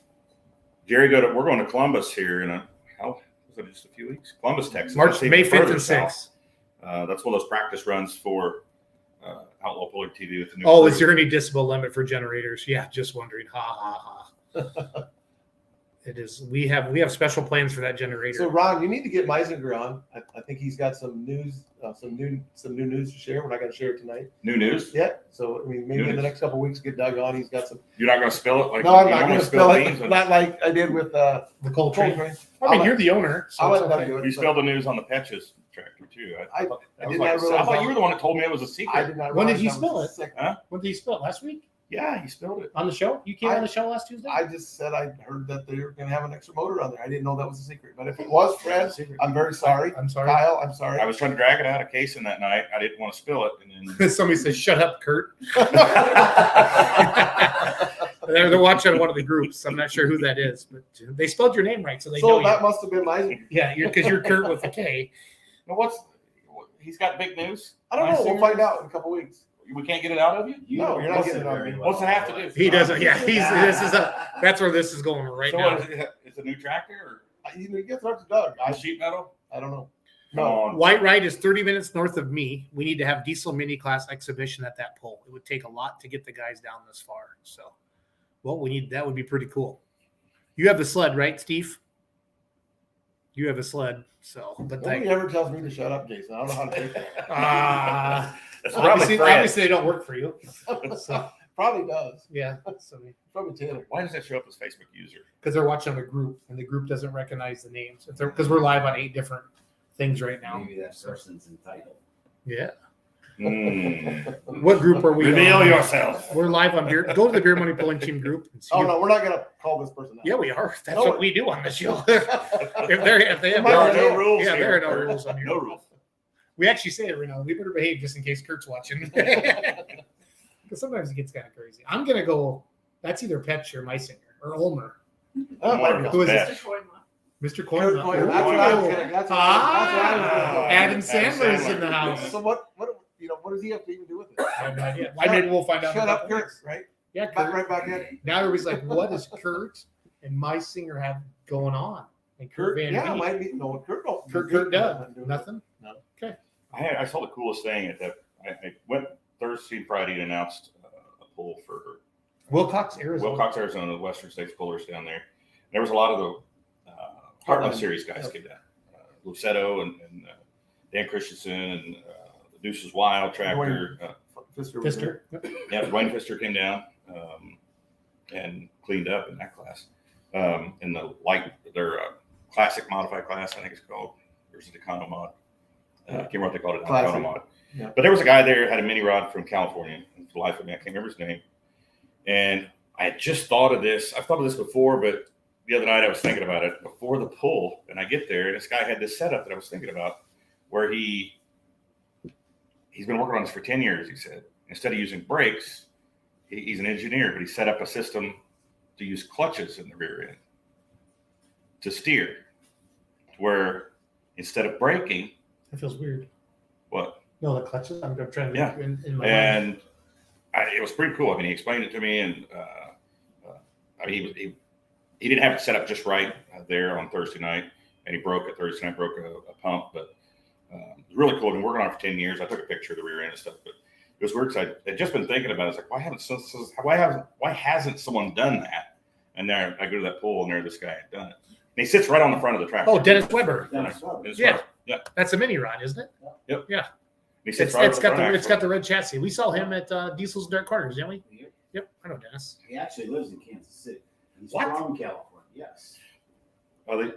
Jerry, we're going to Columbus here in how was it, just a few weeks? Columbus, Texas. March, That's even May 5th further and south. 6th. That's one of those practice runs for Outlaw Pulling TV with the new. Oh, crew. is there any decibel limit for generators? Yeah, just wondering. Ha ha ha. It is. We have special plans for that generator. So Ron, you need to get Meisinger on. I think he's got some news, some new news to share. We're not going to share it tonight New news? yet. So I mean, maybe New in the news. next couple of weeks, get Doug on. He's got some. You're not going to spill it? Like No, I'm you not going normally to spill beans it. when- Not like I did with the cold Cold train. Train. I mean, you're the owner. So I'll it's let Doug okay. do it. You so spilled the news on the Petches tractor too. I thought that did was not like, realize I thought that. you were the one that told me it was a secret. I did not. When did realize he that spill was it? a secret. Huh? When did you spill it? Last week Yeah, he spilled it. on the show? You came on the show last Tuesday? I just said I heard that they were going to have an extra motor on there. I didn't know that was a secret. But if it was, Fred, I'm very sorry. I'm sorry. Kyle, I'm sorry. I was trying to drag it out of casing that night. I didn't want to spill it, and then Somebody says, "Shut up, Kurt." They're watching on one of the groups. I'm not sure who that is, but they spelled your name right, so they know So that you. must have been Meisinger. Yeah, because you're Kurt with a K. now he's got big news? I don't know. We'll find out in a couple of weeks. We can't get it out of you? No, you're not getting it on me. What's it have to do? He doesn't. Yeah, that's where this is going right So now. what is it? It's a new tractor You get to talk to Doug. or sheet metal? I don't know. Come on. White Ride is 30 minutes north of me. We need to have diesel mini class exhibition at that pole. It would take a lot to get the guys down this far. So, well, that would be pretty cool. You have the sled, right, Steve? You have a sled. So, but Nobody ever tells me to shut up, Jason. I don't know how to take that. That's probably Fred. obviously they don't work for you. So, Probably does. Yeah, so Probably Tanner. Why does that show up as Facebook user? because they're watching on a group and the group doesn't recognize the names. Because we're live on 8 different things right now. Maybe that person's entitled. Yeah. Mm. What group are we Reveal on? yourself. We're live on beer. Go to the Beer Money Pulling Team group. And see Oh no, we're not gonna call this person out. Yeah, we are. That's No. what we do on the show. if they have There are Yeah. no rules yeah, here. there are no rules on here. No rules. We actually say every now and then, we better behave just in case Kurt's watching. Because sometimes it gets kind of crazy. I'm gonna go. That's either Petch or Meisinger or Ulmer. Oh, Mark my Who is Beth. it? Mr. Kurt Coyne. Coyne. That's what I was gonna. That's what I was gonna go. Adam Adam Sandler's Sandler. in the house. So what what does he have to even do with it? I have no idea. Why maybe we'll find out. Shut in a up, couple Kurt. weeks. Right? Yeah, Back Kurt. right back in. Now everybody's like, what does Kurt and Meisinger have going on? And Kurt, Van yeah, Veen. might be no Kurt. Don't. Kurt does nothing. I saw the coolest thing at that. I went Thursday and Friday and announced a pull for Wilcox, Arizona. Wilcox, Arizona, the Western States pullers down there. There was a lot of the Heartland Series guys came down. Luceto and Dan Christensen and the Deuces Wild Tractor. Pfister. Yeah, Dwayne Pfister came down and cleaned up in that class. In their classic modified class, I think it's called. There's the Econo mod. I can't remember what they called it. Classic. Econo mod. Yeah. But there was a guy there had a mini rod from California. For the life of me, I can't remember his name. And I had just thought of this. I've thought of this before, but the other night I was thinking about it before the pull. And I get there, and this guy had this setup that I was thinking about, where he's been working on this for 10 years. He said instead of using brakes, he's an engineer, but he set up a system to use clutches in the rear end to steer, where instead of braking, That feels weird. what? No, the clutches. I'm trying to. Yeah. In my mind. And it was pretty cool. I mean, he explained it to me, and I mean, he didn't have it set up just right there on Thursday night, and he broke it Thursday night, broke a pump, but it was really cool. I've been working on it for 10 years. I took a picture of the rear end and stuff, but it was weird because I'd just been thinking about it. It's like, why hasn't someone done that? And there I go to that pool, and there this guy had done it. And he sits right on the front of the tractor. Oh, Dennis Weber. Dennis Weber. Dennis Yeah. Weber. Yeah. That's a mini rod, isn't it? Yep. Yeah. He sits It's, right it's on the got front the it's axle. got the red chassis. We saw him at Diesel's Dark Corners, didn't we? Yep, I know Dennis. He actually lives in Kansas City. He's What? from California. Yes. Oh, he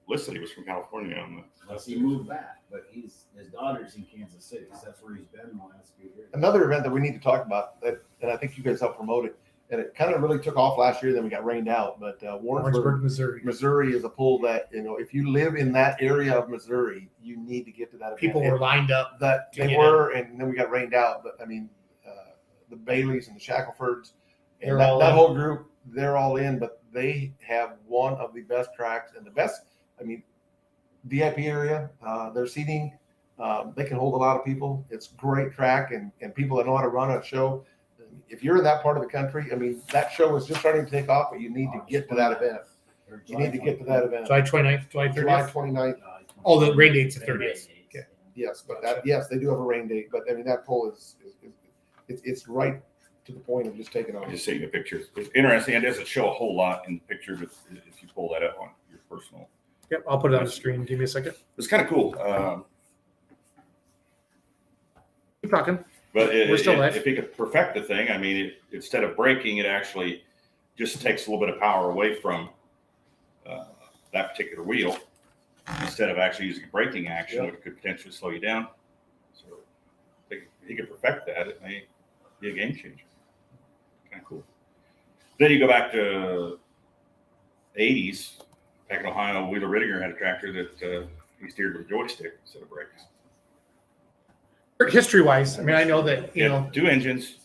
listed he was from California on the. Unless he moved back, but his daughter's in Kansas City, so that's where he's been the last few years. Another event that we need to talk about that, and I think you guys helped promote it, and it kind of really took off last year. Then we got rained out, but Warrensburg, Orangeburg, Missouri. Missouri is a pull that if you live in that area of Missouri, you need to get to that event. People were lined up. That to they get were, and then we got rained out. But I mean, the Baileys and the Shacklefords, They're and that, all that in. whole group, they're all in. But they have one of the best tracks and the best. I mean, VIP area, their seating, they can hold a lot of people. It's great track, and people that know how to run a show. If you're in that part of the country, I mean, that show is just starting to take off, but you need to get to that event. Or You need to get to that event. July 29th, July July 30th. 29th. Oh, the rain date's the 30th. Okay. Yes, but yes, they do have a rain date. But I mean, that poll is it's right to the point of just taking I'm off. just seeing the pictures. It's interesting. It doesn't show a whole lot in the picture, but if you pull that up on your personal, Yep, I'll put it on the screen. Give me a second. it's kind of cool. Keep talking. But We're still live. if he could perfect the thing, I mean, instead of braking, it actually just takes a little bit of power away from that particular wheel. Instead of actually using braking action, which could potentially slow you down. So if he could perfect that, it may be a game changer. Kind of cool. Then you go back to 80s. Back in Ohio, Wheeler Rittinger had a tractor that he steered with a joystick instead of brakes. History wise, I mean, I know that, He had 2 engines,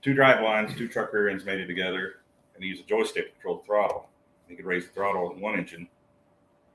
2 drive lines, 2 truck rear ends mated together, and he used a joystick to control the throttle. He could raise the throttle with 1 engine and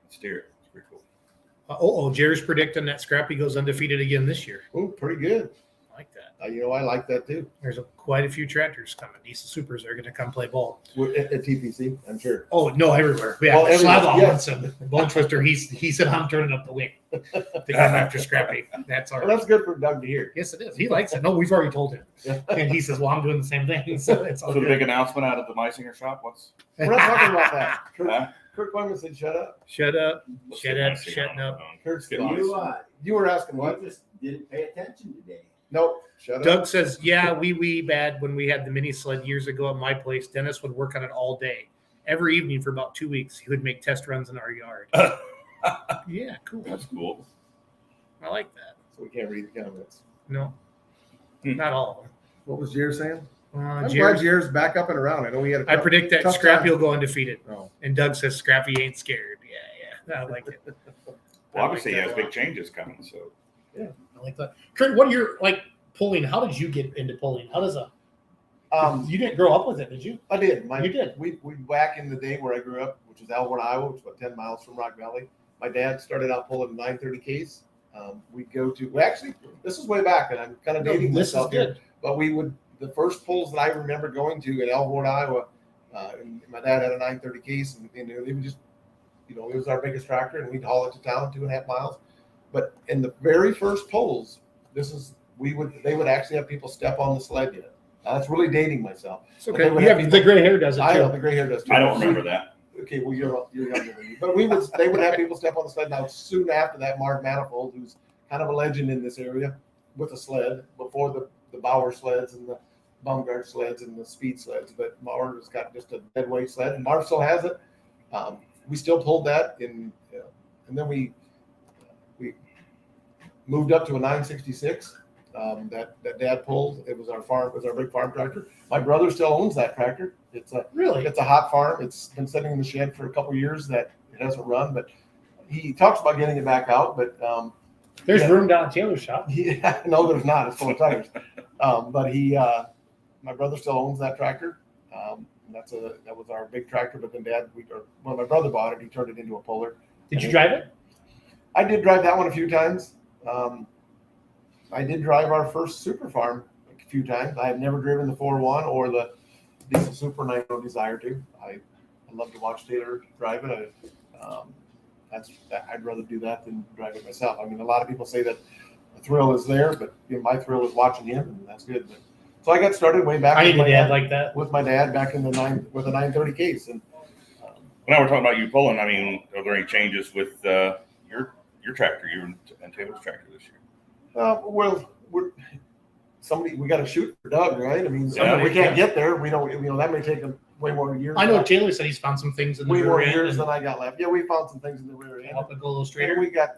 steer it. It's pretty cool. Jerry's predicting that Scrappy goes undefeated again this year. Oh, pretty good. I like that. I like that too. There's quite a few tractors coming. Diesel Supers are going to come play ball. At TPC, I'm sure. Oh, no, everywhere. Yeah, Well, everywhere, Schlabach yeah. wants him. Bone Twister, he said, I'm turning up the wing to come after Scrappy. That's our. Well, that's good for Doug to hear. Yes, it is. He likes it. No, we've already told him. And he says, well, I'm doing the same thing. So it's all So the good. big announcement out of the Meisinger shop, what's We're not talking about that. Huh? Kurt Coleman said, "Shut up." Shut up. what's Shut the up. Meisinger Shutting on up. the phone? Kurt's Getting nice. nice. You were asking what? You just didn't pay attention today. Nope. Shut up. Doug says, yeah, we bad when we had the mini sled years ago at my place. Dennis would work on it all day. Every evening for about 2 weeks, he would make test runs in our yard. Yeah, cool. That's cool. I like that. So we can't read the comments. No, not all of them. What was Jared saying? I'm Jared, glad Jared's back up and around. I know we had a I predict that tough Scrappy time. will go undefeated. Oh. And Doug says Scrappy ain't scared. Yeah. I like it. Well, obviously, he I has like big that. changes coming. So I like that. Kurt, what are your pulling? How did you get into pulling? How does you didn't grow up with it, did you? I did. You did. We back in the day where I grew up, which was Outlawed, Iowa, which is about 10 miles from Rock Valley. My dad started out pulling 930 Ks. We'd go to, well, actually, this is way back, and I'm kind of dating this is myself here. good. But the first pulls that I remember going to in Outlawed, Iowa, and my dad had a 930 case, and it would just, it was our biggest tractor, and we'd haul it to town 2.5 miles. But in the very first pulls, they would actually have people step on the sled yet. Now, that's really dating myself. It's okay. The gray hair does it I know too. the gray hair does too. I don't remember that. Okay, well you're younger than me, but they would have people step on the sled. Now soon after that, Mark Manifold, who's kind of a legend in this area, with a sled before the Bauer sleds and the Baumgart sleds and the speed sleds, but Mark has got just a dead weight sled, and Mark still has it. We still pulled that and then we moved up to a 966 that Dad pulled. It was our big farm tractor. My brother still owns that tractor. It's a hot farm. It's been sitting in the shed for a couple of years that it hasn't run, but he talks about getting it back out. But There's room down at Taylor's shop. yeah, no, there's not. It's full of tires. But my brother still owns that tractor. That was our big tractor. But then when my brother bought it, he turned it into a puller. Did you drive it? I did drive that one a few times. I did drive our first Super Farm a few times. I have never driven the 4.1 or the Diesel Super, and I have no desire to. I love to watch Taylor drive it. I'd rather do that than drive it myself. I mean, a lot of people say that the thrill is there, but my thrill is watching him, and that's good. So I got started way back. I need a dad like that. With my dad back in with a 930 case. And Now we're talking about you pulling. I mean, are there any changes with your tractor, you and Taylor's tractor this year? Well, we got to shoot for Doug, right? I mean, Yeah. we can't get there. We don't. That may take him way more years. I know Taylor said he's found some things in the way more rear end years and than I got left. Yeah, we found some things in the rear end. help it go a little And straighter. we got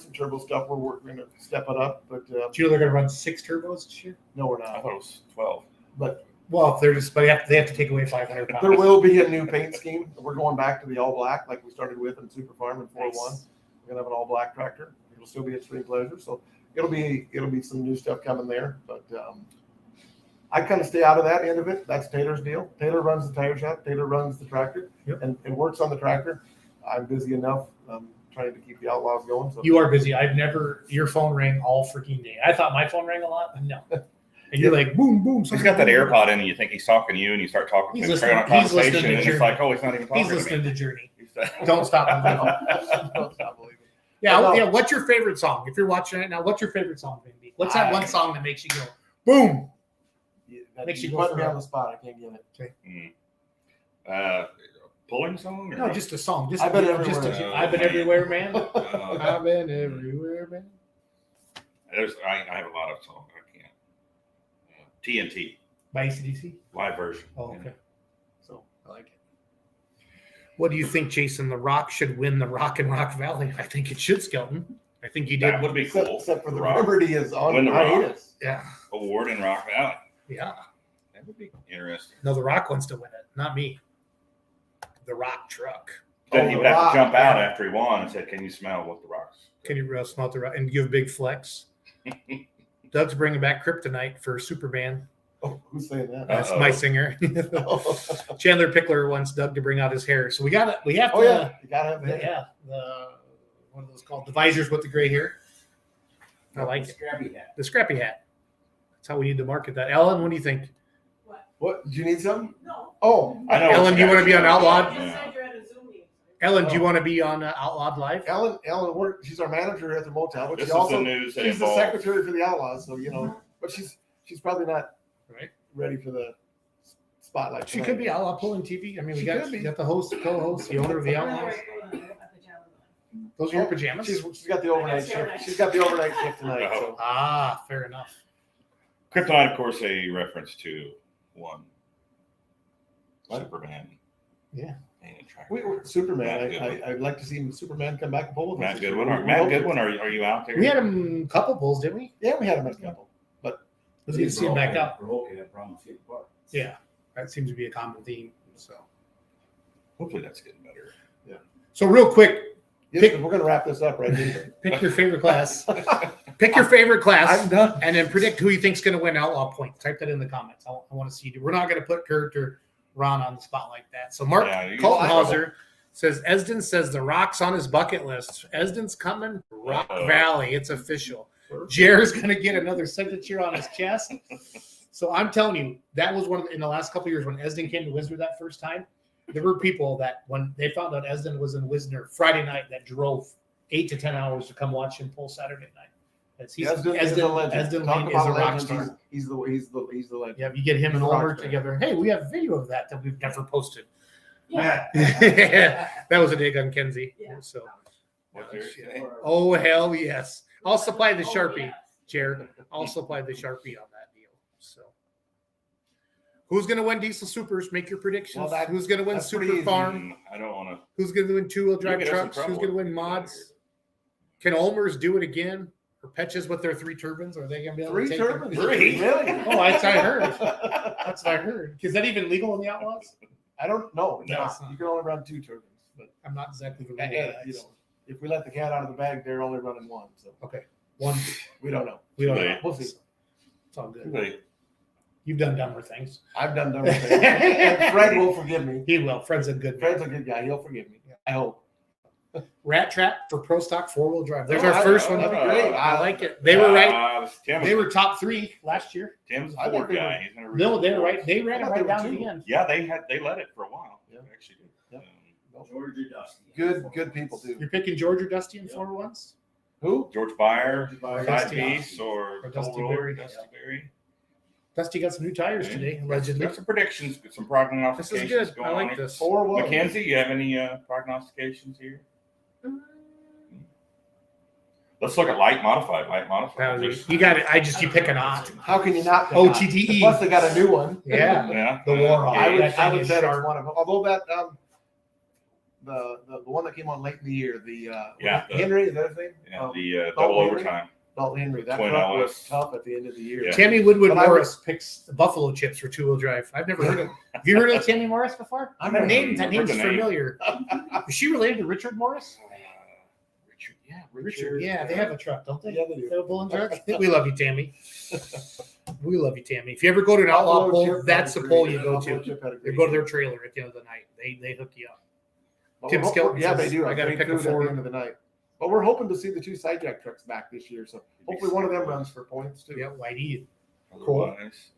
some turbo stuff. We're going to step it up, but Do you know they're going to run 6 turbos this year? no, we're I not. thought it was 12. But Well, they have to take away 500 pounds. there will be a new paint scheme. We're going back to the all black, like we started with in Super Farm and 4.1. Nice. We're gonna have an all black tractor. It'll still be Extreme Pleasure, so it'll be some new stuff coming there. But I kind of stay out of that end of it. That's Taylor's deal. Taylor runs the tire shop. Taylor runs the tractor and works on the tractor. I'm busy enough trying to keep the Outlaws going. So You are busy. Your phone rang all freaking day. I thought my phone rang a lot. No. And you're like, boom, boom. He's got that AirPod in, and you think he's talking to you, and you start talking He's to him, listening- carrying on a he's listening conversation, to and Journey. it's like, oh, he's not even talking He's to listening me. to Journey. He's- Don't stop him. Don't stop believing. Yeah, But no. yeah. What's your favorite song? If you're watching it now, what's your favorite song, baby? What's that I- one song that makes you go, boom? That Makes you go put for me it. on the spot. I can't get it. Pulling song? Or No, just a song. Just I've Been just Everywhere. I've been everywhere, man. I've been everywhere, man. I have a lot of songs. I can't. TNT By AC/DC. live version. Oh, okay. So I like it. What do you think, Jason? The Rock should win the Rock and Rock Valley. I think it should, Skelton. I think he did. That would be cool. Except for the Rock Liberty is on Win the Rock. hiatus. Yeah, Award in Rock Valley. yeah. That would be interesting. No, the Rock wants to win it, not me. The Rock truck. Then Oh, he The would have Rock, to jump out yeah. after he won and said, "Can you smell what the Rock's?" Can you smell the Rock and give big flex? Doug's bringing back Kryptonite for Superman. Oh, who's saying that? That's Uh-oh. my singer. Chandler Pickler wants Doug to bring out his hair, so we have Oh to. yeah, you gotta have that. Yeah. What are those called? The visors with the gray hair. I like it. Scrappy hat. The scrappy hat. That's how we need to market that. Ellen, what do you think? What? Do you need something? No. Oh, I know. Ellen, do you want to be on Outlawed? You Yeah. said you're at a Zoom meeting. Ellen, do you want to be on Outlawed Live? Ellen, she's our manager at the motel, but This she is also the news that she's the involves. secretary for the Outlaws. So but she's probably not Right. ready for the spotlight. She tonight. could be Outlaw Pulling TV. I mean, we She got could be. the host, the co-host, the owner of the I'm Outlaws. gonna go to the pajama Those are your pajamas? She's got the overnight shift. She's got the overnight shift tonight. So Ah, fair enough. Kryptonite, of course, a reference to one What? Superman. Yeah. Painted tractor. Superman. Matt Goodwin. I'd like to see Superman come back and pull with us. Matt this year. Goodwin. We're Matt hoping- Goodwin, are you out there? We had him a couple pulls, didn't we? Yeah, we had him at a couple. Let's get to see him back up. Provoking that problem to get parts. Yeah, that seems to be a common theme. So, Hopefully that's getting better. so real quick, Yes, Pick- we're going to wrap this up right here. pick your favorite class. Pick your favorite class. I'm done. And then predict who you think's going to win Outlaw Point. Type that in the comments. I want to see you. We're not going to put Kurt or Ron on the spot like that. So Mark Yeah, you- Coltenhauser says Esden says the Rock's on his bucket list. Esden's coming. Rock Uh-oh. Valley. It's official. Jared's going to get another signature on his chest. So I'm telling you, that was one of in the last couple of years when Esden came to Wisner that first time. There were people that when they found out Esden was in Wisner Friday night that drove 8 to 10 hours to come watch him pull Saturday night. Esden is a legend. Esden Talk Lane is about a rock legends. star. He's the legend. Yeah, you get him and He's a rock Ulmer star. together. Hey, we have video of that we've never posted. Yeah. That was a dig on Kenzie. Yeah. So, What's yours? oh hell yes, I'll supply the Oh, Sharpie, yeah. Jared. I'll supply the Sharpie on that deal. So, who's gonna win Diesel Supers? Make your predictions. Well, Who's gonna win that's Super pretty easy. Farm? I don't want to. Who's gonna win two-wheel drive trucks? Who's gonna win mods? Can Ulmer's do it again? Or Petches with their 3 turbines? Are they gonna be able to Three take turbines. them? Three? Really? Oh, that's what I heard. That's what I heard. Is that even legal in the Outlaws? I don't know. No, it's not. You can only run 2 turbines. But I'm not exactly the you know, if we let the cat out of the bag, they're only running 1. So Okay, one. we don't know. We don't know. Right. We'll see. It's all good. Anybody? You've done dumber things. I've done dumb things. And Fred will forgive me. He will. Fred's a good man. Fred's a good guy. He'll forgive me. I hope. Rat Trap for Pro Stock 4-wheel drive. There's Oh, our first that'd one. be great. I like it. They were right. Tim's, They were top 3 last year. Tim's a I think Ford they guy. were- He's gonna No, they were Ford. right. They ran it I thought right they were down to the 2. end. Yeah, they let it for a while. Yeah. They actually did. Yep. George or Dusty. Good people too. You're picking George or Dusty in Yep. 4-1s? Who? George Byer, Byer. side Dusty. piece, or Or Dusty Toll Road, Berry. Dusty Berry. Dusty got some new tires today, allegedly. Got some predictions, got some prognostications This is good. going I like on. this. 4-1. Mackenzie, you have any prognostications here? Let's look at light modified. You got it. You pick an odd. How can you not? pick OTTE. Plus, they got a new one. Yeah. Yeah. The War I would, That I thing would is bet sharp. it's one of them. Although that the one that came on late in the year, Yeah, the- Henry, is that his name? Yeah, Oh, the double Henry? overtime. Dalton Henry. That Twin truck LS. was tough at the end of the year. Yeah. Tammy Woodwood But I would- Morris picks the Buffalo chips for 2-wheel drive. I've never heard of. Have you heard of Tammy Morris before? I've That never name, that heard name's the name. familiar. Is she related to Richard Morris? Richard, yeah, Richard. Yeah, they have a truck, don't they? Yeah, they do. They have a pulling truck. We love you, Tammy. We love you, Tammy. If you ever go to an outlaw Buffalo poll, Chip that's the pedigree. poll you go Buffalo to. Chip They pedigree. go to their trailer at the end of the night. They hook you up. But Tim we're Skelton yeah, says, they do. I gotta Great pick a food at Ford. the end of the night. But we're hoping to see the 2 side jack trucks back this year. So hopefully one of them runs for points too. Yeah, Whitey. Otherwise,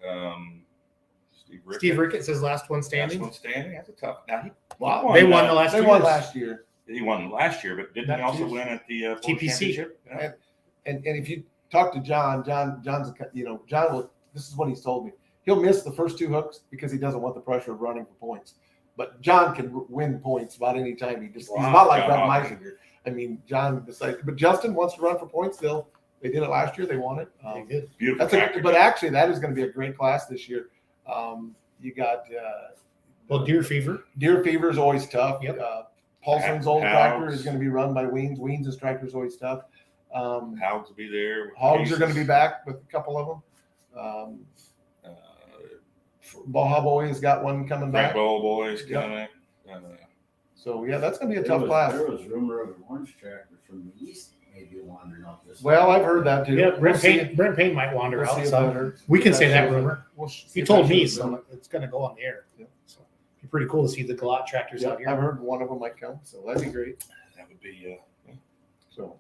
Steve Rickett. Steve Rickett says last one Last standing. one standing. That's a tough. Now Wow. They won the last They 2 won years. last year. He won last year, but didn't Not he also 2 win at the Ford TPC. Championship? Yeah. And if you talk to John's John will. This is what he's told me. He'll miss the first 2 hooks because he doesn't want the pressure of running for points. But John can win points about any time. He's Wow. not like John Brett Hawkins. Meisinger. I mean, John decided, but Justin wants to run for points still. They did it last year. They won it. They did. Beautiful. That's tractor. but actually, that is going to be a great class this year. You got Well, Deer Fever. Deer Fever is always tough. Yep. Paulson's old Hogs. tractor is going to be run by Weens. Weens' tractor is always tough. Hogs will be there. Hogs are going to be back with a couple of them. Uh, Baja Boy has got one coming Frank back. Bowl boys Yep. coming. So yeah, that's going to be a tough class. There was rumor of an orange tractor from the east maybe wandering off this. Well, I've heard that too. Yeah, We'll Brent see. Payne, Brent Payne might wander We'll see out. if So that hurts. we can If say that shows rumor. up. We'll see He if told that me, shows up. so it's going to go on the air. Yep. So it'd be pretty cool to see the Galot tractors Yeah, out here. I've heard one of them might come, so that'd be great. That would be. So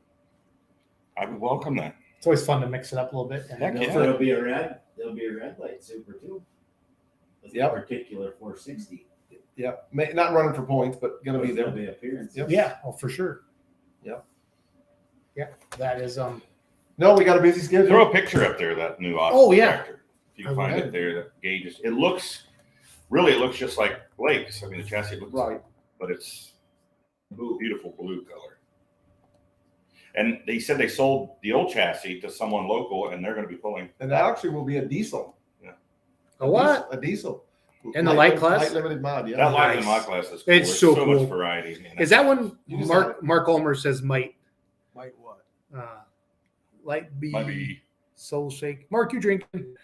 I would welcome that. It's always fun to mix it up a little bit. And Heck yeah. There'll be a red light super too. With Yep. a particular 460. yeah, not running for points, but going to be There'll there. be appearance. Yep. Yeah, oh, for sure. Yep. Yeah, that is No, we got a busy schedule. Throw a picture up there of that new Oh, yeah. tractor. If you I can find will. it there, that gauge is. It looks just like Blake's. I mean, the chassis looks Right. but it's beautiful blue color. And they said they sold the old chassis to someone local, and they're going to be pulling. And that actually will be a diesel. A what? A diesel. In the light class? Light limited mod, yeah. That light in Nice. my class is cool. It's There's so so cool. much variety. Man. Is that one You just have Mark Ulmer says might Might what? be Might be. soul shake? Mark, you drinking?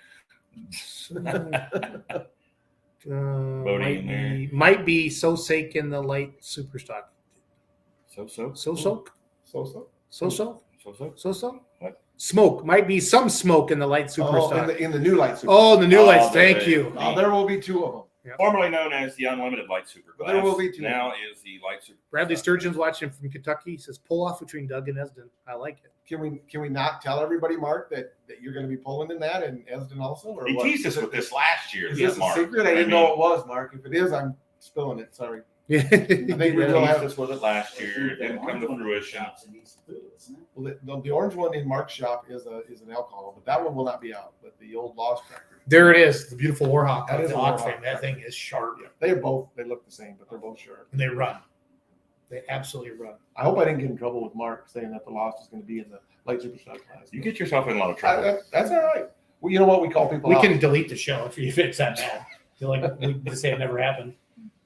Bodie in there. Might be so sake in the light super stock. So. So So. What? Smoke might be some smoke in the light super Oh, stock. in the new light super. Oh, the new Oh, lights. the- Thank you. There will be two of them. Formerly known as the Unlimited Light Super But Class. there will be two. Now is the Light Super. Bradley Sturgeon's watching from Kentucky. He says pull off between Doug and Esden. I like it. Can we not tell everybody, Mark, that you're going to be pulling in that and Esden also? Or He what? teased us with this last year. Is yeah, this a Mark. secret? I didn't know it was, Mark. If it is, I'm spilling it. Sorry. Yeah. I think we He will teased have. us with it last year. It didn't come to fruition. Well, the orange one in Mark's shop is an alcohol, but that one will not be out. But the old Lost tractor, There it is. The beautiful Warhawk. That is the a hawk Warhawk frame. That tractor. thing is sharp. they look the same, but they're both sharp. And they run. They absolutely run. I hope I didn't get in trouble with Mark saying that the Lost is going to be in the light superstar class. You get yourself in a lot of trouble. That's all right. Well, you know what we call people. We out. can delete the show if it's that bad. Feel like we just say it never happened.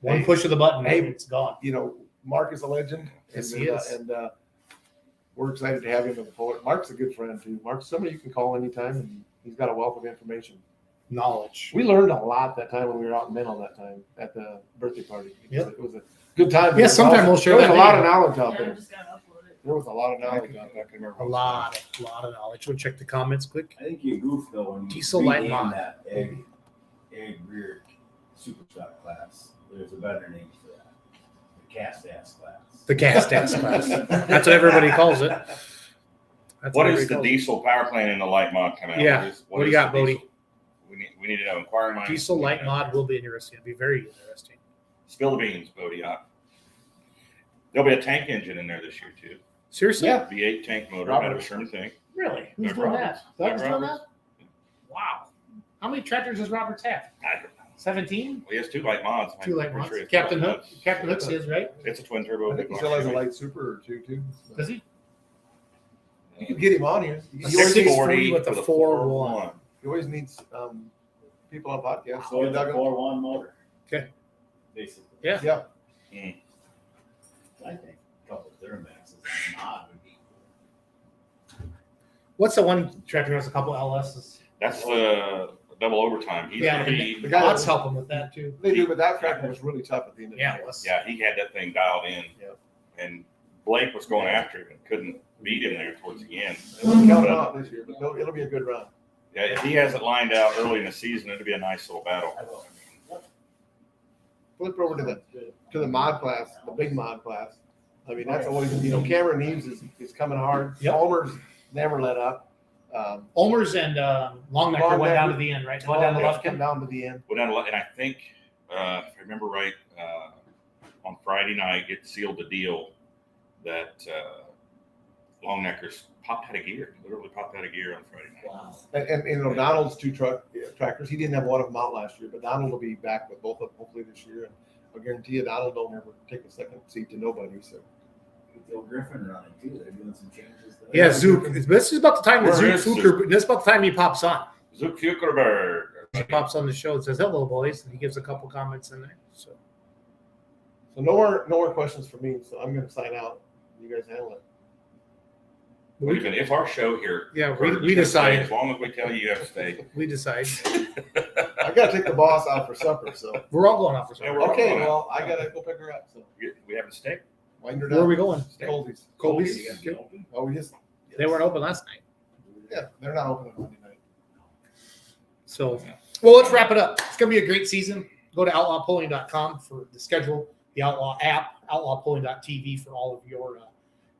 One push of the button, Hey. it's gone. You know, Mark is a legend. Yes, and, he is. And we're excited to have him in the poet. Mark's a good friend too. Mark's somebody you can call anytime, and he's got a wealth of information. Knowledge. We learned a lot that time when we were out in Menlo that time at the birthday party. Yep. It was a good time. Yeah, sometime we'll share There was that a lot of video. knowledge out Yeah, there. I just gotta upload it. There was a lot of knowledge out there. I can remember. A lot of knowledge. We'll check the comments quick. I think you goofed though when you Diesel light renamed mod. that egg rear super stock class. There's a better name for that. The cast ass class. The gas tax class. That's what everybody calls it. That's What everybody is the calls it. diesel power plant in the light mod coming out? Yeah. What do you is got, the Bodie? diesel? We need to know. Inquiring minds. Diesel light mod will be interesting. It'll be very interesting. Spill the beans, Bodie. There'll be a tank engine in there this year too. Seriously? Yeah. V8 tank motor Robert. out of a Sherman tank. Really? Who's Doug doing Roberts. that? Doug's Doug doing that? Roberts. Wow. How many tractors does Roberts have? I don't know. 17? Well, he has two light mods. I'm Two light pretty mods. sure it's Captain light Hook. mods. Captain Hook's his, right? It's a twin turbo. I think he still has a light super or two too. Does he? You can get him on here. A He always, 640 with a 4.1. 4.1. he always needs people on podcasts. So So it's a Doug, 4-1 motor. Okay. Basically. Yeah. yeah. I think a couple of Duramaxes on the mod would be What's the one tractor that has a couple LSs? That's double overtime. He's Yeah, gonna be. The guy Odds that- help him with that too. They do, but that tractor was really tough at the end of the Yeah, day. let's- Yeah, he had that thing dialed in. Yeah. And Blake was going after him and couldn't beat him there towards the end. We'll count it out this year, but it'll be a good run. Yeah, if he has it lined out early in the season, it'll be a nice little battle. Flip over to the mod class, the big mod class. I mean, that's always, Cameron Eaves is coming hard. Yep. Palmer's never let up. Olmers and Longnecker went down to the end, right? Went down to Longneck's left. come down to the end. Well, and I think, if I remember right, on Friday night, it sealed the deal that Longnecker's popped out of gear. Literally popped out of gear on Friday night. wow. And Donald's two tractors, he didn't have one of them out last year, but Donald will be back with both of them hopefully this year. And I guarantee you, Donald don't ever take a second seat to nobody. So Bill Griffin running too. They're doing some changes there. Yeah, Zook. This is about the time that Where Zook is Fuker. This is about the time he pops on. Zook Fukerberg. He pops on the show and says, "Hello, boys," and he gives a couple comments in there. So no more questions for me. So I'm going to sign out. You guys handle it. Wait a minute, if our show here, Yeah, Kurt, we you can stay. decide. As long as we tell you have to stay. we decide. I got to take the boss out for supper. So We're all going out for Yeah, something. we're all okay, going out. well I got to go pick her up. So We have a steak. wind her Where are down. we going? Colby's. Colby's. Oh, we just They weren't open last night. Yeah, they're not open on Monday night. So, well, let's wrap it up. It's going to be a great season. Go to outlawpulling.com for the schedule, the Outlaw app, outlawpulling.tv for all of your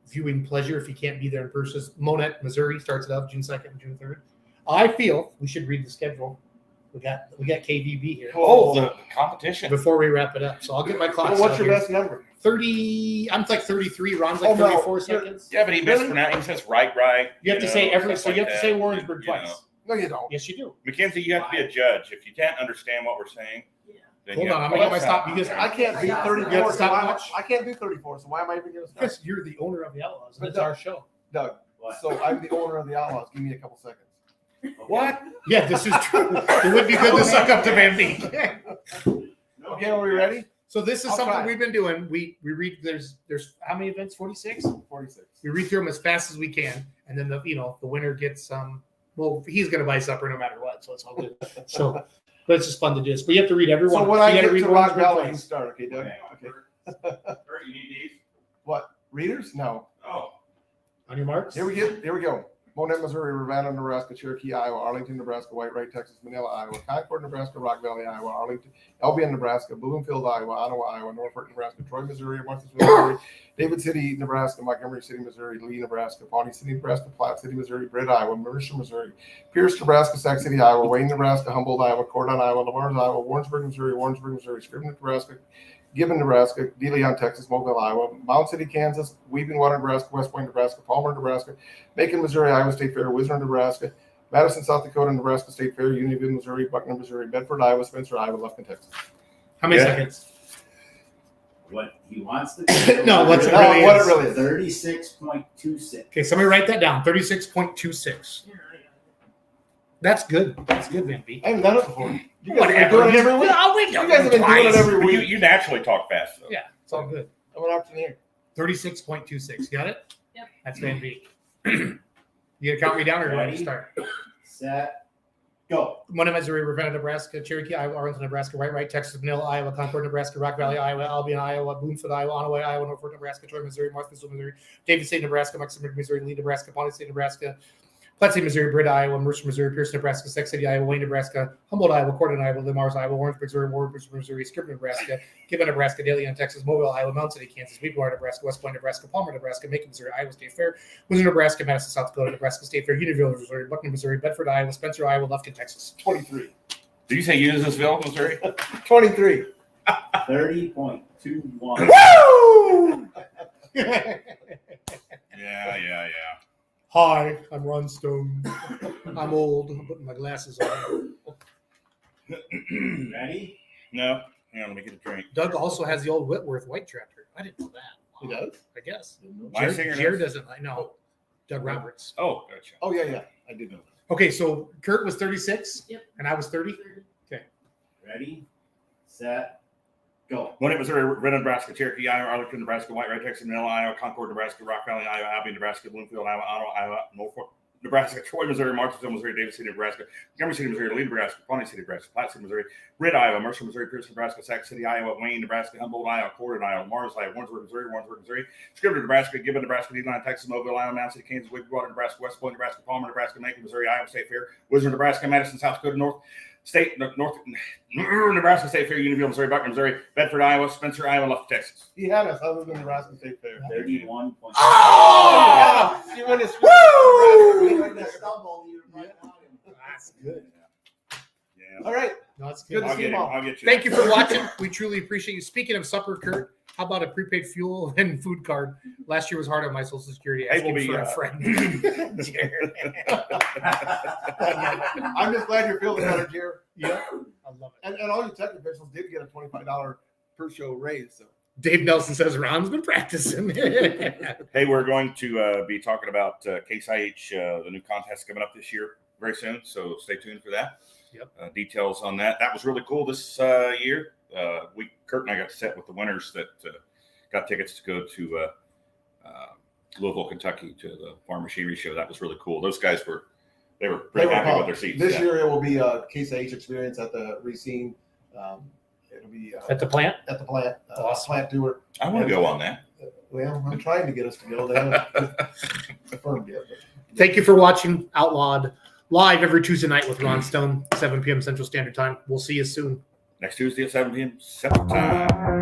viewing pleasure if you can't be there in person. Monette, Missouri starts it up June 2nd and June 3rd. I feel we should read the schedule. We got KVB here Oh, the competition. before we wrap it up. So I'll get my clock. Well, what's out your here. best number? 30. I'm like 33. Ron's like Oh, no. 34 seconds. Yeah, but he mispronounced. He says right. You have to say every. So you have to say that. Warrensburg You know. twice. No, you don't. Yes, you do. Mackenzie, you have to be a judge. If you can't understand what we're saying, then Hold you on, have I'm to gonna get my call stop. us You just- out. I can't do You have to 34. So stop why, much? I can't do 34. So why am I even going to start? Because you're the owner of the Outlaws. And But it's the- our show. Doug. What? So I'm the owner of the Outlaws. Give me a couple seconds. Okay. What? Yeah, this is true. It would be good to suck up to Van Beek. Okay, are we ready? So this is I'll something try. we've been doing. We read there's how many events? 46. 46. We read through them as fast as we can, and then the winner gets well, he's going to buy supper no matter what, so it's all good. So, but it's just fun to do this. But you have to read every one. So when you I gotta get read to one Rock per Valley, place. you start. Okay, Doug? Okay. Okay. Kurt, you need these? What? Readers? No. Oh. On your marks. Here we go. Monette, Missouri, Ravenna, Nebraska, Cherokee, Iowa, Arlington, Nebraska, White Wright, Texas, Manila, Iowa, Concord, Nebraska, Rock Valley, Iowa, Arlington, Albion, Nebraska, Bloomfield, Iowa, Ottawa, Iowa, Norfolk, Nebraska, Troy, Missouri, Martha's Missouri, David City, Nebraska, Montgomery City, Missouri, Lee, Nebraska, Pawnee City, Nebraska, Platte City, Missouri, Britt, Iowa, Marisha, Missouri, Pierce, Nebraska, Sac City, Iowa, Wayne, Nebraska, Humboldt, Iowa, Cordon, Iowa, Lamars, Iowa, Warrensburg, Missouri, Scribner, Nebraska, Gibbon, Nebraska, De Leon, Texas, Mobile, Iowa, Mound City, Kansas, Weeping Water, Nebraska, West Point, Nebraska, Palmer, Nebraska, Macon, Missouri, Iowa State Fair, Wisner, Nebraska, Madison, South Dakota, Nebraska State Fair, Unionville, Missouri, Buckner, Missouri, Bedford, Iowa, Spencer, Iowa, Lufkin, Texas. How many Yeah. seconds? What he wants to do. No, what's it No, really what is. it really is. 36.26. Okay, somebody write that down. 36.26. That's good. That's good, Van Beek. I haven't done it before. You guys Whatever. have been doing it every week. No, we've You done guys have been doing it every But week. you naturally talk fast, though. Yeah, it's all good. I'm an auctioneer. 36.26. Got it? Yep. That's Van Beek. You gonna count me down or do I Ready? start? Set. Go. Monett, Missouri, Ravenna, Nebraska, Cherokee, Iowa, Arlington, Nebraska, White Wright, Texas, Manila, Iowa, Concord, Nebraska, Rock Valley, Iowa, Albion, Iowa, Bloomfield, Iowa, Ottawa, Iowa, Norfolk, Nebraska, Troy, Missouri, Martha's, Missouri, David State, Nebraska, Montgomery, Missouri, Lee, Nebraska, Pawnee State, Nebraska, Platte City, Missouri, Britt, Iowa, Mercer, Missouri, Pierce, Nebraska, Sac City, Iowa, Wayne, Nebraska, Humboldt, Iowa, Cordon, Iowa, Lamars, Iowa, Warrensburg, Missouri, Warrensburg, Missouri, Scribner, Nebraska, Gibbon, Nebraska, De Leon, Texas, Mobile, Iowa, Mound City, Kansas, Weedwater, Nebraska, West Point, Nebraska, Palmer, Nebraska, Macon, Missouri, Iowa State Fair, Wisner, Nebraska, Madison, South Dakota, Nebraska State Fair, Unionville, Missouri, Buckner, Missouri, Bedford, Iowa, Spencer, Iowa, Lufkin, Texas. 23. Did you say Unisville, Missouri? 23. 30.21. Woo! Yeah. Hi, I'm Ron Stone. I'm old. I'm putting my glasses on. Ready? No. Hang on, let me get a drink. Doug also has the old Whitworth White Tractor. I didn't know that. He does? I guess. My singer Jared does? doesn't. I know. Doug Roberts. Oh, gotcha. Oh, yeah. I did know that. Okay, so Kurt was 36. Yep. And I was 30. Ready? Set. Go. Monett, Missouri, Ravenna, Nebraska, Cherokee, Iowa, Arlington, Nebraska, White Wright, Texas, Manila, Iowa, Concord, Nebraska, Rock Valley, Iowa, Albion, Nebraska, Bloomfield, Iowa, Ottawa, Iowa, Norfolk, Nebraska, Troy, Missouri, Martinsville, Missouri, David City, Nebraska, Montgomery City, Missouri, Lee, Nebraska, Pawnee City, Nebraska, Platte City, Missouri, Britt, Iowa, Mercer, Missouri, Pierce, Nebraska, Sac City, Iowa, Wayne, Nebraska, Humboldt, Iowa, Cordon, Iowa, Mars, Iowa, Warrensburg, Missouri, Scribner, Nebraska, Gibbon, Nebraska, De Leon, Texas, Mobile, Iowa, Mound City, Kansas, Weedwater, Nebraska, West Point, Nebraska, Palmer, Nebraska, Macon, Missouri, Iowa State Fair, Wisner, Nebraska, Madison, South Dakota, Nebraska State Fair, Unionville, Missouri, Buckner, Missouri, Bedford, Iowa, Spencer, Iowa, Lufkin, Texas. He had us other than Nebraska State Fair. 31. Oh! You went to Woo! That's good. Yeah. All right. No, that's Good good. to see you all. I'll get you. Thank you for watching. We truly appreciate you. Speaking of supper, Kurt, how about a prepaid fuel and food card? Last year was hard on my Social Security. Hey, we'll Asking be, for a friend. Jared. I'm just glad you're feeling better, Jared. Yeah, I love it. And all you tech officials did get a $25 per show raise. So Dave Nelson says Ron's been practicing. Hey, we're going to be talking about Case IH, the new contest coming up this year very soon. So stay tuned for that. Yep. Details on that. That was really cool this year. Kurt and I got to sit with the winners that got tickets to go to Louisville, Kentucky to the Farm Machinery Show. That was really cool. Those guys were pretty happy with their seats. This Yeah. year it will be a Case IH experience at the Racine. It'll be At the plant? at the plant, Awesome. plant tour. I want to go on that. Well, I'm trying to get us to go. They haven't confirmed yet. But Thank you for watching Outlawed live every Tuesday night with Ron Stone, 7 p.m. Central Standard Time. We'll see you soon. Next Tuesday at 7 p.m. Central Time.